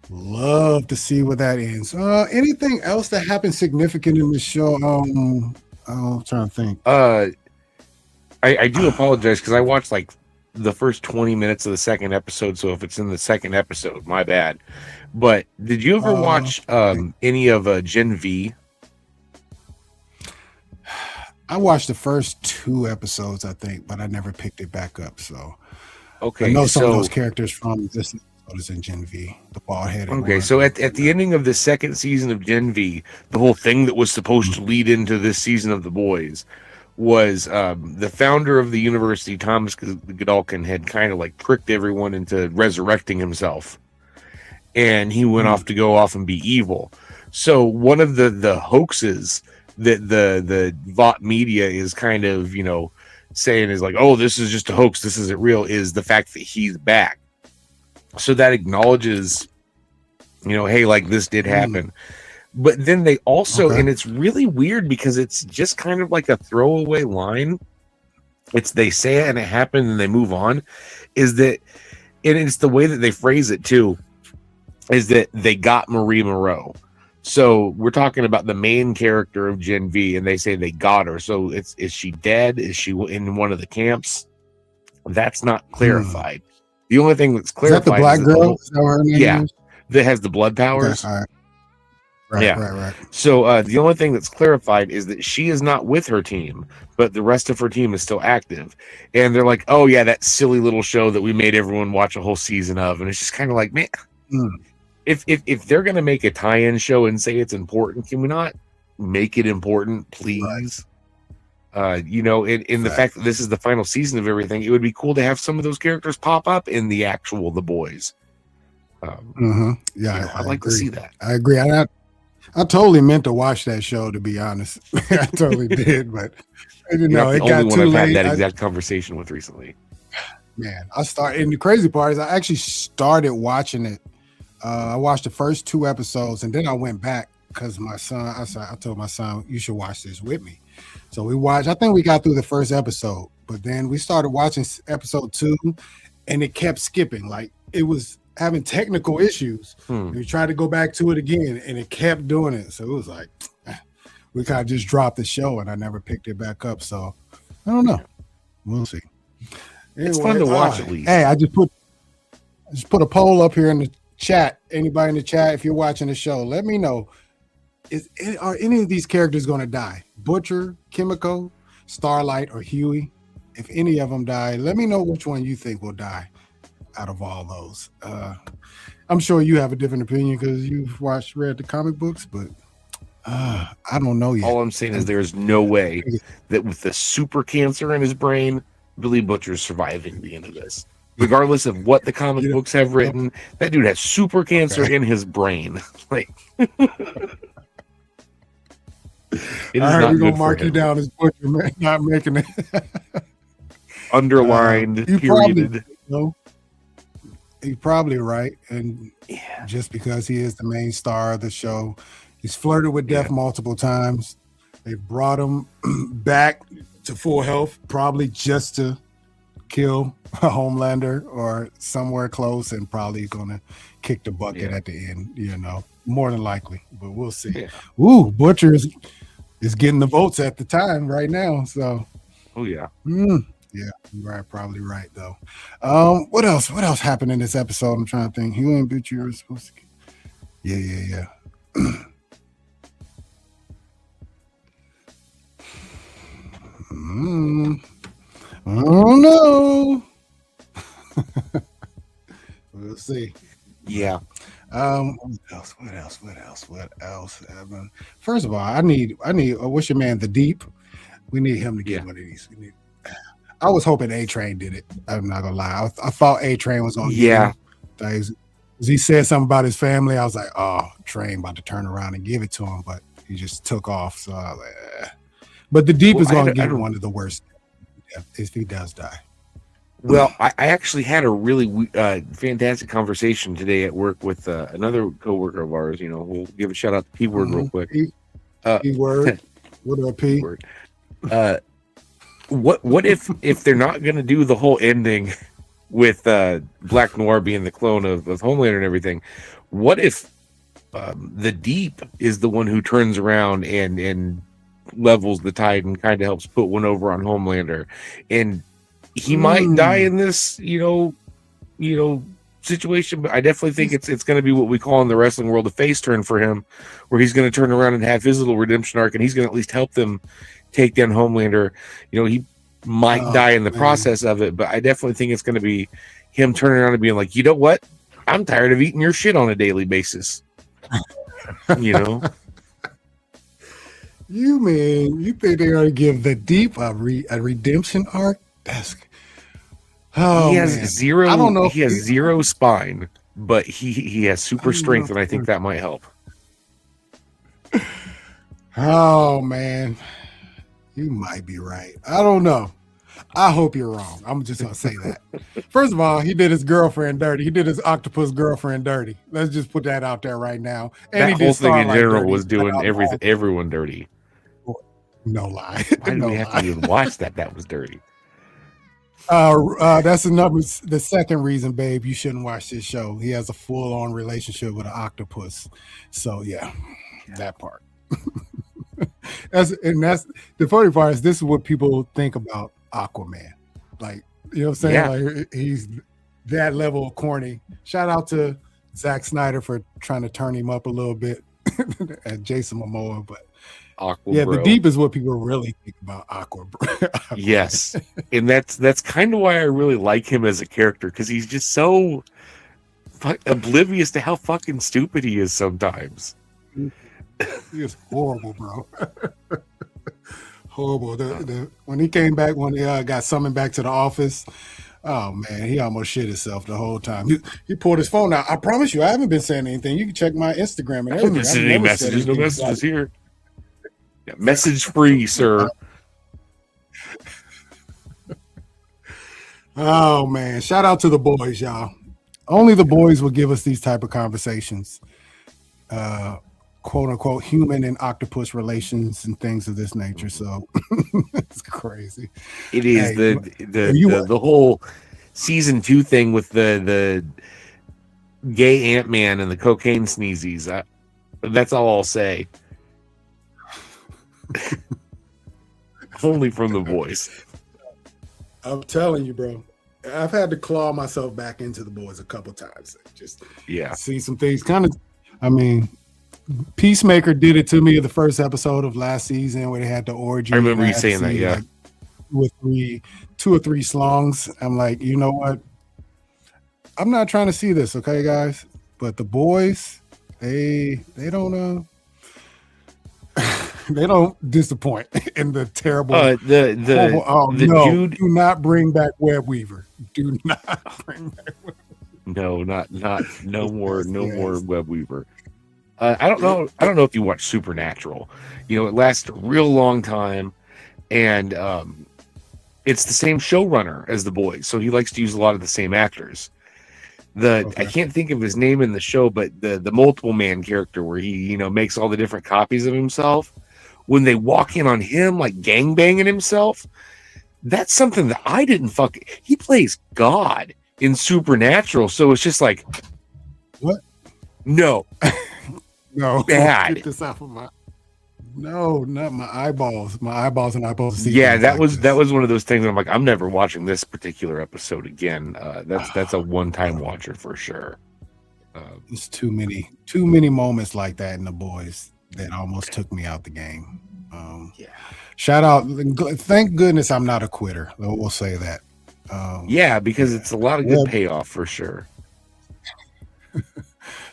Love to see where that ends. Anything else that happened significant in the show? I'm trying to think. I do apologize because I watched like the first 20 minutes of the second episode. So if it's in the second episode, my bad. But did you ever watch any of Gen V? I watched the first 2 episodes, I think, but I never picked it back up. So okay, I know some of those characters from this is in Gen V, the bald head. Okay, so at the ending of the second season of Gen V, the whole thing that was supposed to lead into this season of The Boys was the founder of the university, Thomas Godolkin, had kind of like tricked everyone into resurrecting himself, and he went off to go off and be evil. So one of the hoaxes that the Vought media is kind of saying is like, oh, this is just a hoax, this isn't real, is the fact that he's back. So that acknowledges, hey, like this did happen. But then they also, and it's really weird because it's just kind of like a throwaway line. They say it and it happened and they move on. Is that, and it's the way that they phrase it too, is that they got Marie Moreau. So we're talking about the main character of Gen V, and they say they got her. So is she dead? Is she in one of the camps? That's not clarified. The only thing that's clarified is that the black girl? Is that her name is? That has the blood powers. Okay, right. So the only thing that's clarified is that she is not with her team, but the rest of her team is still active. And they're like, oh yeah, that silly little show that we made everyone watch a whole season of. And it's just kind of like, man, if they're gonna make a tie-in show and say it's important, can we not make it important, please? In the fact that this is the final season of everything, it would be cool to have some of those characters pop up in the actual The Boys. Yeah, I'd like to see that. I agree. I totally meant to watch that show, to be honest. I totally did, but I didn't know it got too late. I've had that exact conversation with recently. Man, and the crazy part is I actually started watching it. I watched the first 2 episodes, and then I went back because my son. I told my son, you should watch this with me. So we watched. I think we got through the first episode, but then we started watching episode 2, and it kept skipping. Like it was having technical issues. We tried to go back to it again, and it kept doing it. So it was like we kind of just dropped the show, and I never picked it back up. So I don't know. We'll see. Anyway, it's fun to watch at least. Hey, I just put a poll up here in the chat. Anybody in the chat, if you're watching the show, let me know. Are any of these characters going to die? Butcher, Kimiko, Starlight, or Huey? If any of them die, let me know which one you think will die out of all those. I'm sure you have a different opinion because you've read the comic books, but I don't know yet. All I'm saying is there's no way that with the super cancer in his brain, Billy Butcher's surviving the end of this. Regardless of what the comic books have written, that dude has super cancer in his brain. Like, it is All right, not we're gonna good mark for you him. down as Butcher, man. Not making it. Underlined, You period. He's probably right, and just because he is the main star of the show, he's flirted with death multiple times. They brought him back to full health, probably just to kill a Homelander or somewhere close, and probably gonna kick the bucket at the end. More than likely, but we'll see. Yeah. Ooh, Butcher is getting the votes at the time right now. So, Oh yeah. yeah, right, probably right though. What else? What else happened in this episode? I'm trying to think. He ain't Butcher was supposed to. Yeah. I don't know. We'll see. Yeah. What else happened? First of all, I need what's your man, the Deep? We need him to get one of these. I was hoping A-Train did it. I'm not gonna lie. I thought A-Train was gonna get him. He said something about his family. I was like, oh, Train about to turn around and give it to him, but he just took off. So I was like, But the Deep is gonna get one of the worst if he does die. Well, I actually had a really fantastic conversation today at work with another coworker of ours. We'll give a shout out to P-Word real quick. P-Word. What up, P? What if they're not going to do the whole ending with Black Noir being the clone of Homelander and everything? What if the Deep is the one who turns around and levels the tide and kind of helps put one over on Homelander, and he might die in this, situation, but I definitely think it's going to be what we call in the wrestling world a face turn for him, where he's going to turn around and have his little redemption arc, and he's going to at least help them take down Homelander. He might die in the process of it, but I definitely think it's going to be him turning around and being like, you know what? I'm tired of eating your shit on a daily basis. You think they're going to give the Deep a redemption arc? He has zero. I don't know. He has zero spine, but he has super strength, and I think that might help. Oh man, you might be right. I don't know. I hope you're wrong. I'm just gonna say that. First of all, he did his girlfriend dirty. He did his octopus girlfriend dirty. Let's just put that out there right now. And that whole thing in general was doing everyone dirty. No lie. Why did we have to even watch that? That was dirty. That's the second reason, babe, you shouldn't watch this show. He has a full-on relationship with an octopus. So yeah. That part. That's the funny part is this is what people think about Aquaman. Like, you know what I'm saying? Yeah. Like, he's that level of corny. Shout out to Zack Snyder for trying to turn him up a little bit and Jason Momoa, but the Deep is what people really think about Aqua. Yes, and that's kind of why I really like him as a character, because he's just so oblivious to how fucking stupid he is sometimes. He is horrible, bro. Horrible. When he came back, when he got summoned back to the office, oh man, he almost shit himself the whole time. He pulled his phone out. I promise you, I haven't been saying anything. You can check my Instagram and everything. I haven't been sending any messages. No messages here. Yeah, message free, sir. Oh man, shout out to the boys, y'all. Only the boys will give us these type of conversations. Quote unquote human and octopus relations and things of this nature. So it's crazy. It is the whole season 2 thing with the gay Ant-Man and the cocaine sneezies. That's all I'll say. Only from the voice. I'm telling you, bro. I've had to claw myself back into the boys a couple times. Just see some things. Peacemaker did it to me in the first episode of last season where they had the orgy. I remember you saying that, yeah. With 2 or 3 slongs. I'm like, you know what? I'm not trying to see this, okay, guys? but the boys, they don't they don't disappoint in the terrible. The dude. Do not bring back Web Weaver. Do not bring back. No, no more Web Weaver. I don't know if you watch Supernatural. You know, it lasts a real long time, and it's the same showrunner as the boys, so he likes to use a lot of the same actors. I can't think of his name in the show, but the multiple man character where he makes all the different copies of himself. When they walk in on him like gangbanging himself, that's something that I didn't he plays God in Supernatural, so it's just like, what? No. No. Bad. Get this out of my. No, not my eyeballs. My eyeballs and eyeballs. Yeah, that was one of those things. I'm like, I'm never watching this particular episode again. That's a one-time watcher for sure. There's too many moments like that in the boys that almost took me out the game. Yeah. Shout out! Thank goodness I'm not a quitter. We'll say that. Yeah, because it's a lot of good payoff for sure.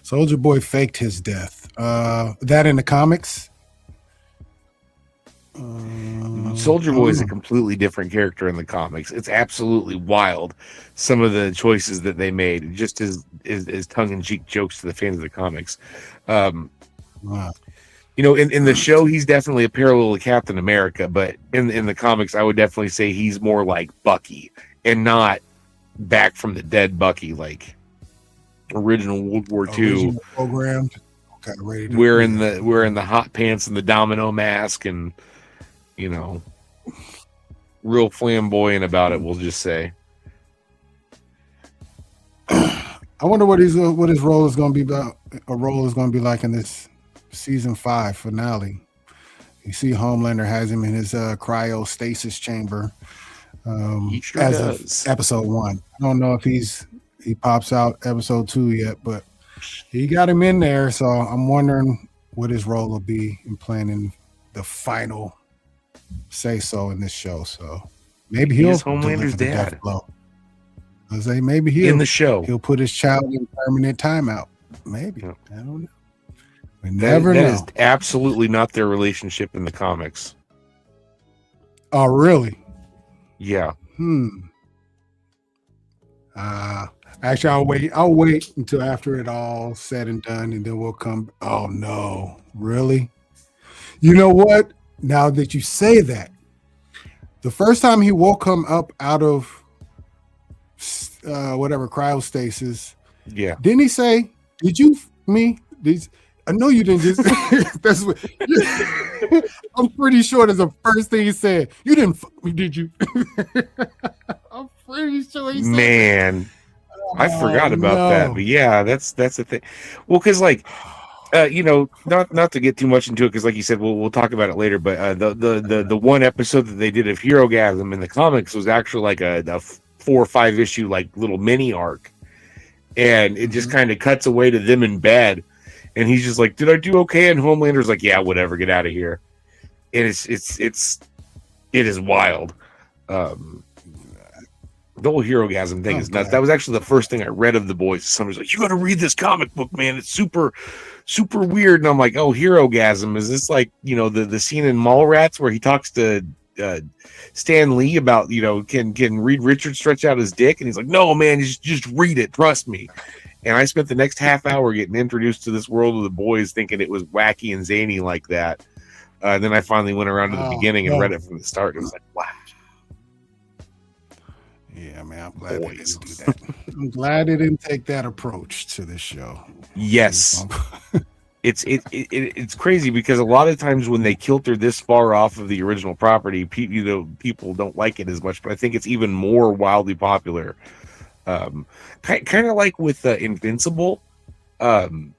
Soldier Boy faked his death. That in the comics. Soldier Boy is a completely different character in the comics. It's absolutely wild. Some of the choices that they made, just as tongue-in-cheek jokes to the fans of the comics. Wow. In the show, he's definitely a parallel to Captain America, but in the comics, I would definitely say he's more like Bucky and not back from the dead Bucky, like original World War II programmed. Okay, ready to wearing the hot pants and the domino mask and real flamboyant about it, we'll just say. I wonder what his role is going to be about. A role is going to be like in this season 5 finale. You see, Homelander has him in his cryostasis chamber. He sure as does. of episode 1. I don't know if he pops out episode 2 yet, but he got him in there. So I'm wondering what his role will be in playing in the final say so in this show. So maybe he'll Homelander's dad. I say maybe he'll in the show. He'll put his child in permanent timeout. Maybe. I don't know. We never know. That is absolutely not their relationship in the comics. Oh, really? Yeah. Actually, I'll wait until after it all said and done, and then we'll come. Oh no, really? You know what? Now that you say that, the first time he woke him up out of whatever cryostasis, yeah, didn't he say, "Did you me?" I know you didn't just. That's what. I'm pretty sure that's the first thing he said. You didn't fuck me, did you? I'm pretty sure he said. Man, I forgot about that. But yeah, that's the thing. Well, because like, not to get too much into it, because like you said, we'll talk about it later. But the one episode that they did of Herogasm in the comics was actually like a 4 or 5 issue like little mini arc, and it just kind of cuts away to them in bed. And he's just like, "Did I do okay?" And Homelander's like, "Yeah, whatever, get out of here." And it is wild. The whole Herogasm thing is nuts. That was actually the first thing I read of the boys. Somebody's like, "You got to read this comic book, man. It's super, super weird." And I'm like, "Oh, Herogasm, is this like the scene in Mallrats where he talks to Stan Lee about can Reed Richards stretch out his dick?" And he's like, "No, man, just read it. Trust me." And I spent the next half hour getting introduced to this world of the boys, thinking it was wacky and zany like that. And then I finally went around to the beginning and read it from the start. And it was like, wow. Yeah, man, I'm glad they didn't do that. I'm glad they didn't take that approach to this show. Yes. It's crazy because a lot of times when they kilter this far off of the original property, people don't like it as much. But I think it's even more wildly popular. Kind of like with Invincible, the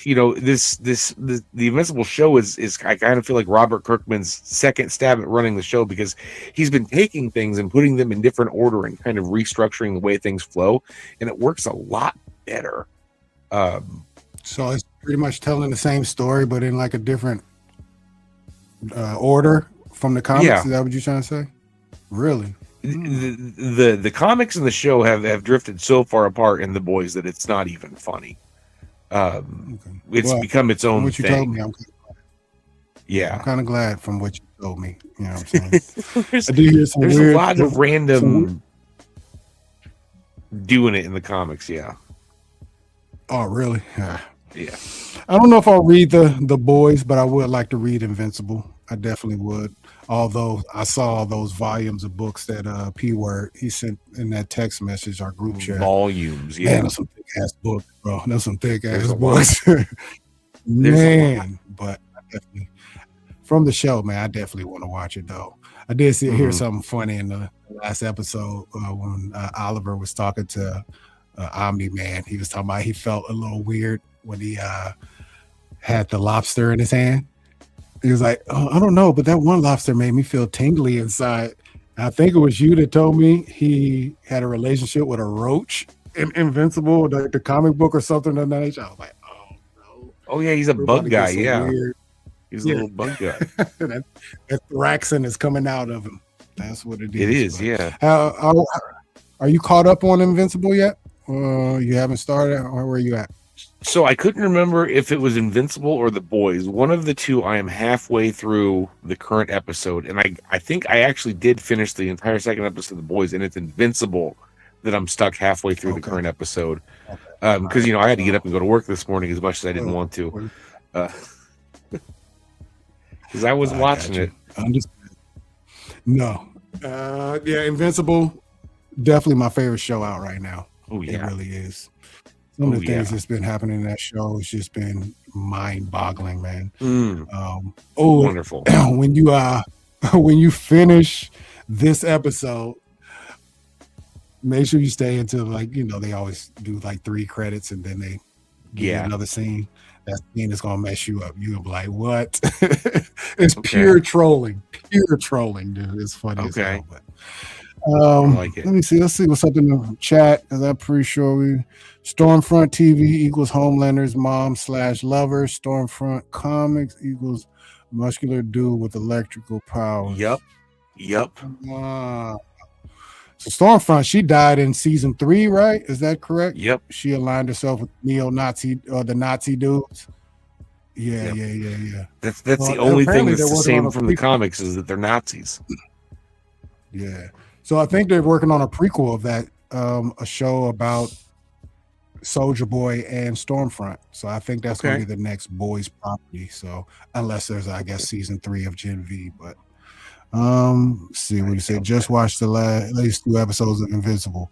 Invincible show is I kind of feel like Robert Kirkman's second stab at running the show, because he's been taking things and putting them in different order and kind of restructuring the way things flow, and it works a lot better. So it's pretty much telling the same story, but in like a different order from the comics. Yeah. Is that what you're trying to say? Really? The comics and the show have drifted so far apart in the boys that it's not even funny. It's Well, become its from own what you told thing. me, I'm Yeah. kind of glad from what you told me. You know what I'm saying? there's I do hear some there's weird, a lot of some random doing it in the comics. Yeah. Oh, really? Yeah. Yeah. I don't know if I'll read the boys, but I would like to read Invincible. I definitely would. Although I saw those volumes of books that P Word he sent in that text message, our group chat. Volumes. Yeah. Man, those some thick ass books, bro. Those some thick There's ass a lot. books. There's a lot. Man, but I definitely from the show, man, I definitely want to watch it though. I did hear something funny in the last episode when Oliver was talking to Omni Man. He was talking about he felt a little weird when he had the lobster in his hand. He was like, "Oh, I don't know, but that one lobster made me feel tingly inside." And I think it was you that told me he had a relationship with a roach in Invincible, the comic book or something of that nature. I was like, "Oh no!" Oh yeah, he's a We're about bug to get guy. some Yeah. weird- He's a little bug guy. that Thraxon is coming out of him. That's what it is. It is. But Yeah. are you caught up on Invincible yet? You haven't started, or where are you at? So I couldn't remember if it was Invincible or The Boys. One of the two. I am halfway through the current episode, and I think I actually did finish the entire second episode of The Boys, and it's Invincible that I'm stuck halfway through the current episode. Because I had to get up and go to work this morning as much as I didn't want to, because I was watching it. Understand. No, yeah, Invincible, definitely my favorite show out right now. Oh yeah, it really is. Some of the things that's been happening in that show has just been mind-boggling, man. Wonderful. When you finish this episode, make sure you stay until they always do like 3 credits and then they give you another scene. That scene is gonna mess you up. You'll be like, "What?" It's pure trolling, dude. It's funny as hell. But I like it. Let me see. Let's see what's up in the chat. Because I'm pretty sure Stormfront TV equals Homelander's mom/lover. Stormfront comics equals muscular dude with electrical powers. Yep. So Stormfront, she died in season 3, right? Is that correct? Yep. She aligned herself with neo-Nazi or the Nazi dudes. Yeah. That's the only thing that's the same from the comics is that they're Nazis. Yeah. So I think they're working on a prequel of that, a show about Soldier Boy and Stormfront. So I think that's going to be the next Boys property. So unless there's, I guess, season 3 of Gen V, but see what you said. Just watched the latest 2 episodes of Invincible.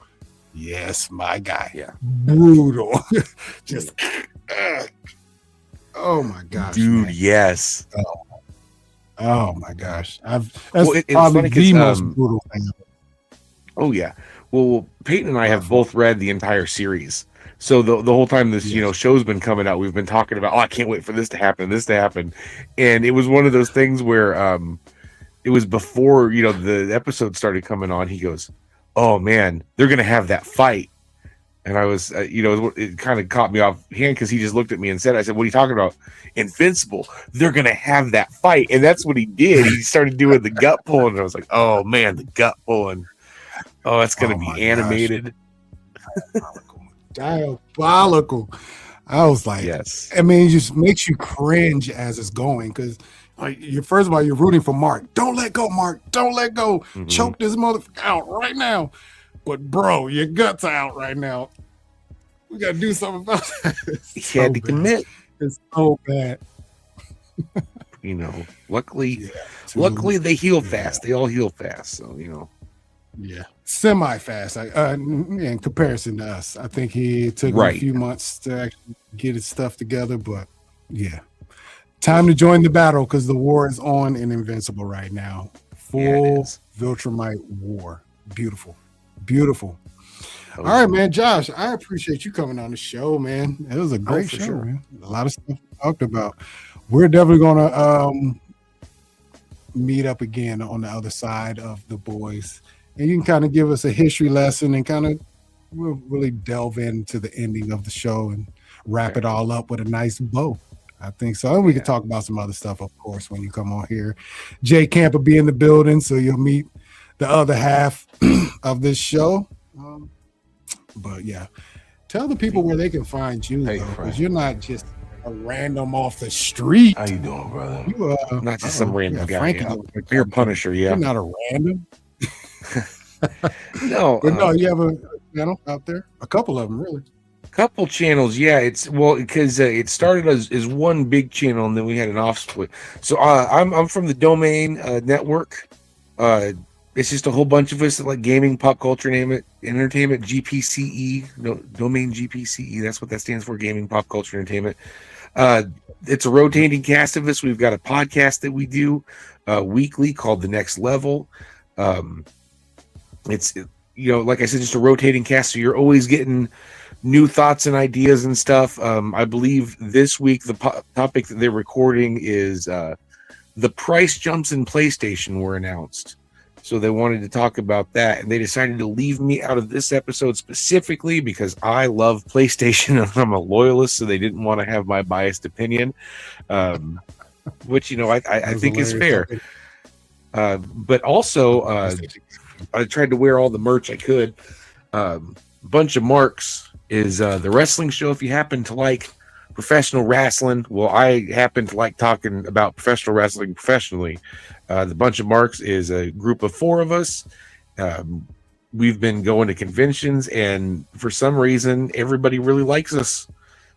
Yes, my guy. Yeah. Brutal. Just oh my gosh, dude. Man. Yes. Oh my gosh. That's it's probably funny the most brutal thing. Oh yeah. Well, Peyton and I have both read the entire series. So the whole time this show's been coming out, we've been talking about, I can't wait for this to happen, and it was one of those things where it was before the episode started coming on. He goes, "Oh man, they're gonna have that fight," and I was it kind of caught me off hand because he just looked at me and said, "I said, what are you talking about? Invincible? They're gonna have that fight," and that's what he did. He started doing the gut pulling, and I was like, "Oh man, the gut pulling! Oh, it's gonna be animated." Diabolical. I was like, yes. I mean, it just makes you cringe as it's going because, first of all, you're rooting for Mark. Don't let go, Mark. Don't let go. Mm-hmm. Choke this motherfucker out right now. But bro, your guts are out right now. We gotta do something about that. He had to commit. It's so bad. Luckily they heal fast. They all heal fast. So Yeah, semi-fast. In comparison to us, I think he took a few months to actually get his stuff together. But yeah, time to join the battle because the war is on in Invincible right now. Full Viltrumite war. Beautiful. All right, man. Josh, I appreciate you coming on the show, man. It was a great show, man. A lot of stuff we talked about. We're definitely gonna meet up again on the other side of The Boys. And you can kind of give us a history lesson and kind of we'll really delve into the ending of the show and wrap it all up with a nice bow. I think so. And we can talk about some other stuff, of course, when you come on here. Jay Camp will be in the building, so you'll meet the other half of this show. But yeah, Tell the people where they can find you, Hey, though, Frank. because you're not just a random off the street. How you doing, brother? You Not just some random guy. Frankie Yeah. looks like You're that. Punisher, yeah. You're not a random. No, But no, you have a channel out there. A couple of them, really. couple channels, yeah. It's well because it started as one big channel, and then we had an off split. So I'm from the Domain Network. It's just a whole bunch of us that like gaming, pop culture, name it, entertainment, GPCE, no, Domain GPCE. That's what that stands for, gaming, pop culture, entertainment. It's a rotating cast of us. We've got a podcast that we do weekly called The Next Level. It's like I said, just a rotating cast, so you're always getting new thoughts and ideas and stuff. I believe this week the topic that they're recording is the price jumps in PlayStation were announced. So they wanted to talk about that, and they decided to leave me out of this episode specifically because I love PlayStation and I'm a loyalist, so they didn't want to have my biased opinion, which I think is fair. But also, I tried to wear all the merch I could. Bunch of Marks is the wrestling show. If you happen to like professional wrestling, well, I happen to like talking about professional wrestling professionally. The Bunch of Marks is a group of 4 of us. We've been going to conventions, and for some reason, everybody really likes us.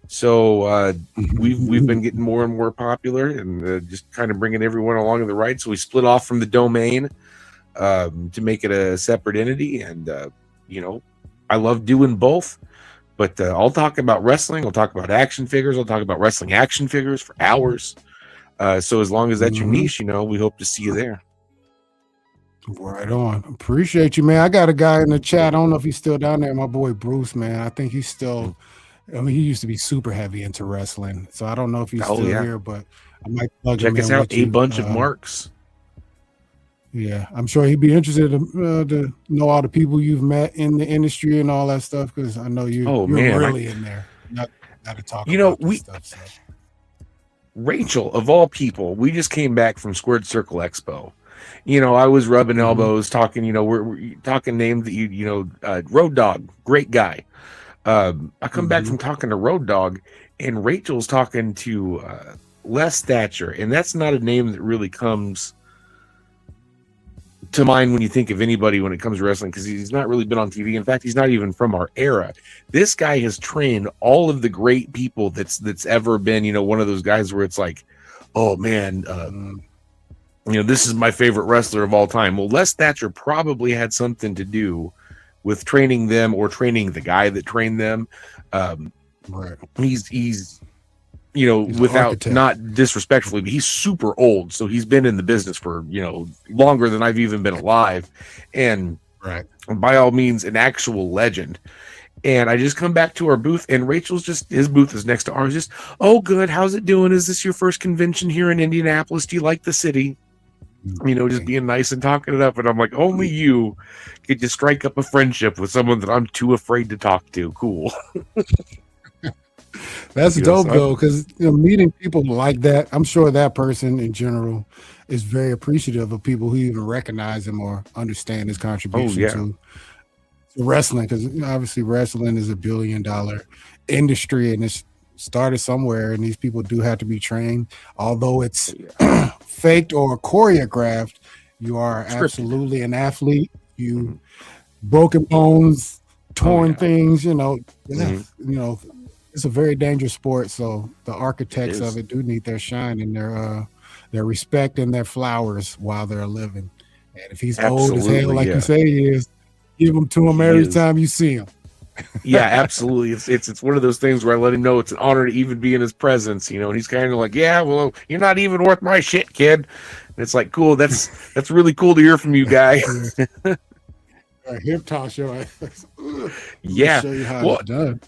So we've been getting more and more popular, and just kind of bringing everyone along in the ride. So we split off from the Domain to make it a separate entity, and I love doing both. But I'll talk about wrestling. I'll talk about action figures. I'll talk about wrestling action figures for hours. So as long as that's your niche, we hope to see you there. Right on. Appreciate you, man. I got a guy in the chat. I don't know if he's still down there. My boy Bruce, man. I think he's still. I mean, he used to be super heavy into wrestling, so I don't know if he's still here. But I might plug him in. Check us out. A Bunch of Marks. Yeah, I'm sure he'd be interested to know all the people you've met in the industry and all that stuff, because I know you're really in there. Not to talk about this stuff. So. Rachel, of all people, we just came back from Squared Circle Expo. I was rubbing elbows, talking. We're talking names that Road Dog, great guy. I come back from talking to Road Dog, and Rachel's talking to Les Thatcher, and that's not a name that really comes to mind when you think of anybody when it comes to wrestling, because he's not really been on TV. In fact, he's not even from our era. This guy has trained all of the great people that's ever been, one of those guys where it's like, oh man, this is my favorite wrestler of all time. Well, Les Thatcher probably had something to do with training them or training the guy that trained them. Right. He's without not disrespectfully, but he's super old. So he's been in the business for, longer than I've even been alive. And by all means, an actual legend. And I just come back to our booth, and his booth is next to ours. Just, oh, good. How's it doing? Is this your first convention here in Indianapolis? Do you like the city? Just being nice and talking it up. And I'm like, only you could just strike up a friendship with someone that I'm too afraid to talk to. Cool. That's dope, though, because meeting people like that, I'm sure that person in general is very appreciative of people who even recognize him or understand his contribution to wrestling, because obviously wrestling is $1 billion industry, and it's started somewhere, and these people do have to be trained. Although it's faked or choreographed, you are absolutely an athlete. You broken bones, torn things, it's a very dangerous sport. So the architects of it do need their shine and their respect and their flowers while they're living. And if he's old as hell, like you say he is, give them to him every time you see him. Yeah, absolutely. It's one of those things where I let him know it's an honor to even be in his presence, and he's kind of like, yeah, well, you're not even worth my shit, kid. And it's like, cool. That's really cool to hear from you, guy. Hip toss your ass. Yeah. Show you how it's done.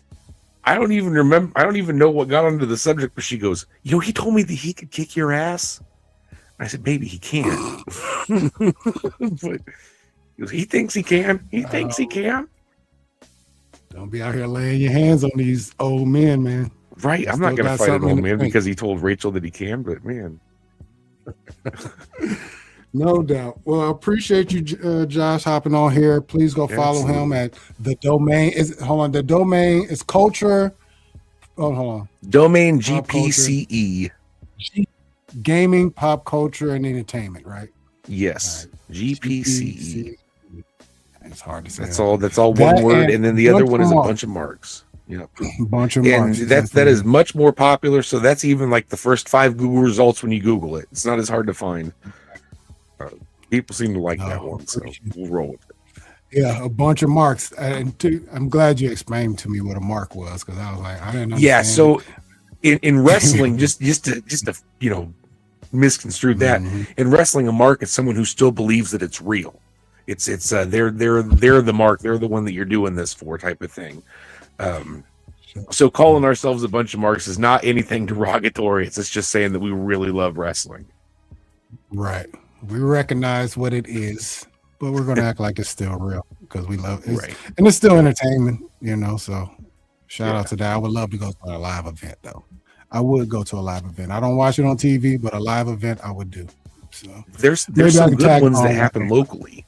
I don't even remember. I don't even know what got onto the subject, but she goes, he told me that he could kick your ass. I said, baby, he can't. But he thinks he can. He thinks he can. Don't be out here laying your hands on these old men, man. Right. I'm not going to fight an old man because he told Rachel that he can, but man. No doubt. Well, I appreciate you, Josh, hopping on here. Please go follow him Absolutely. at the domain. The domain is culture. Oh, hold on. Domain Pop culture, GPCE. gaming, pop culture, and entertainment. Right. Yes. All right. GPCE. It's hard to say. That's all one That word, and then the other bunch one of is a marks. bunch of marks. Yep. Bunch of And marks. that is definitely. much more popular. So that's even like the first 5 Google results when you Google it. It's not as hard to find. People seem to like that one, so we'll roll with it. Yeah, a bunch of marks. And I'm glad you explained to me what a mark was, because I was like, I didn't understand. Yeah. So in wrestling, just to misconstrue that, in wrestling, a mark is someone who still believes that it's real. It's they're the mark. They're the one that you're doing this for, type of thing. So calling ourselves a bunch of marks is not anything derogatory. It's just saying that we really love wrestling. Right. We recognize what it is, but we're going to act like it's still real because we love it. Right. And it's still entertainment, so shout out to that. I would love to go to a live event, though. I would go to a live event. I don't watch it on TV, but a live event I would do. So there's maybe I some can good tag ones that along happen with locally.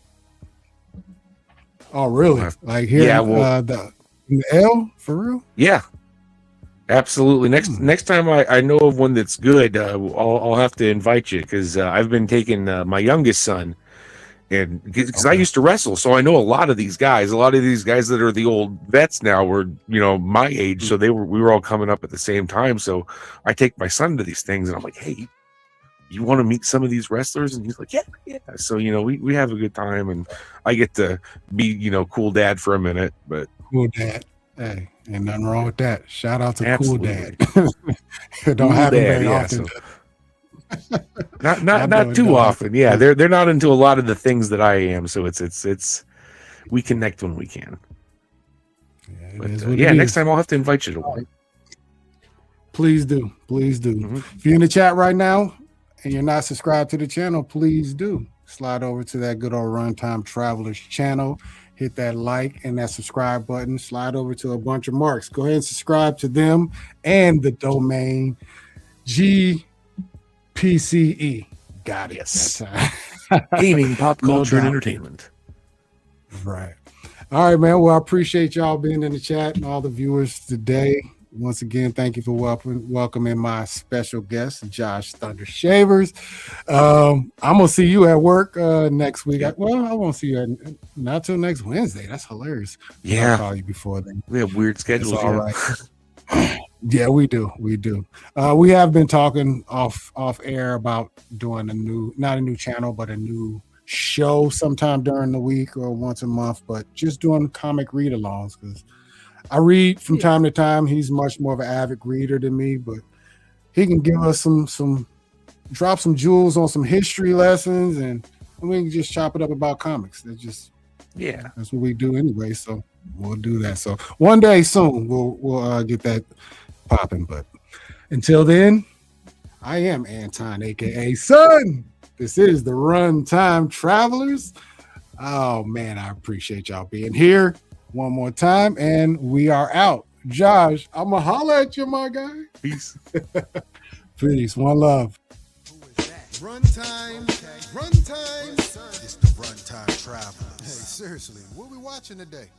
Oh, really? Like here, Yeah, well- the L, for real? Yeah, absolutely. Next time I know of one that's good, I'll have to invite you, because I've been taking my youngest son, and because I used to wrestle, so I know a lot of these guys. A lot of these guys that are the old vets now were my age, so we were all coming up at the same time. So I take my son to these things, and I'm like, hey, you want to meet some of these wrestlers? And he's like, yeah. So we have a good time, and I get to be cool dad for a minute. But Cool dad. Hey, ain't nothing wrong with that. Shout out to Absolutely. Cool Dad. Don't happen very often. So not too often. Yeah, they're not into a lot of the things that I am. So it's we connect when we can. But next time I'll have to invite you to one. Please do. If you're in the chat right now and you're not subscribed to the channel, please do slide over to that good old Runtime Travelers channel. Hit that like and that subscribe button. Slide over to a bunch of marks. Go ahead and subscribe to them and the domain GPCE. Got it. Yes. Gaming, pop culture, and entertainment. Right. All right, man. Well, I appreciate y'all being in the chat and all the viewers today. Once again, thank you for welcoming my special guest, Josh Thunder Shavers. I'm gonna see you at work next week. I won't see you not till next Wednesday. That's hilarious. Yeah, I'll call you before then. We have weird schedules. All right. Yeah, we do. We have been talking off air about doing not a new channel, but a new show sometime during the week or once a month, but just doing comic read-alongs, because I read from time to time. He's much more of an avid reader than me, but he can give us drop some jewels on some history lessons, and we can just chop it up about comics. That's what we do anyway. So we'll do that. So one day soon we'll get that popping. But until then, I am Anton, aka Son. This is the Runtime Travelers. Oh man, I appreciate y'all being here one more time, and we are out. Josh, I'm gonna holler at you, my guy. Peace. Peace. One love. Who is that? Runtime. Runtime. It's the Runtime Travelers. Hey, seriously, what are we watching today?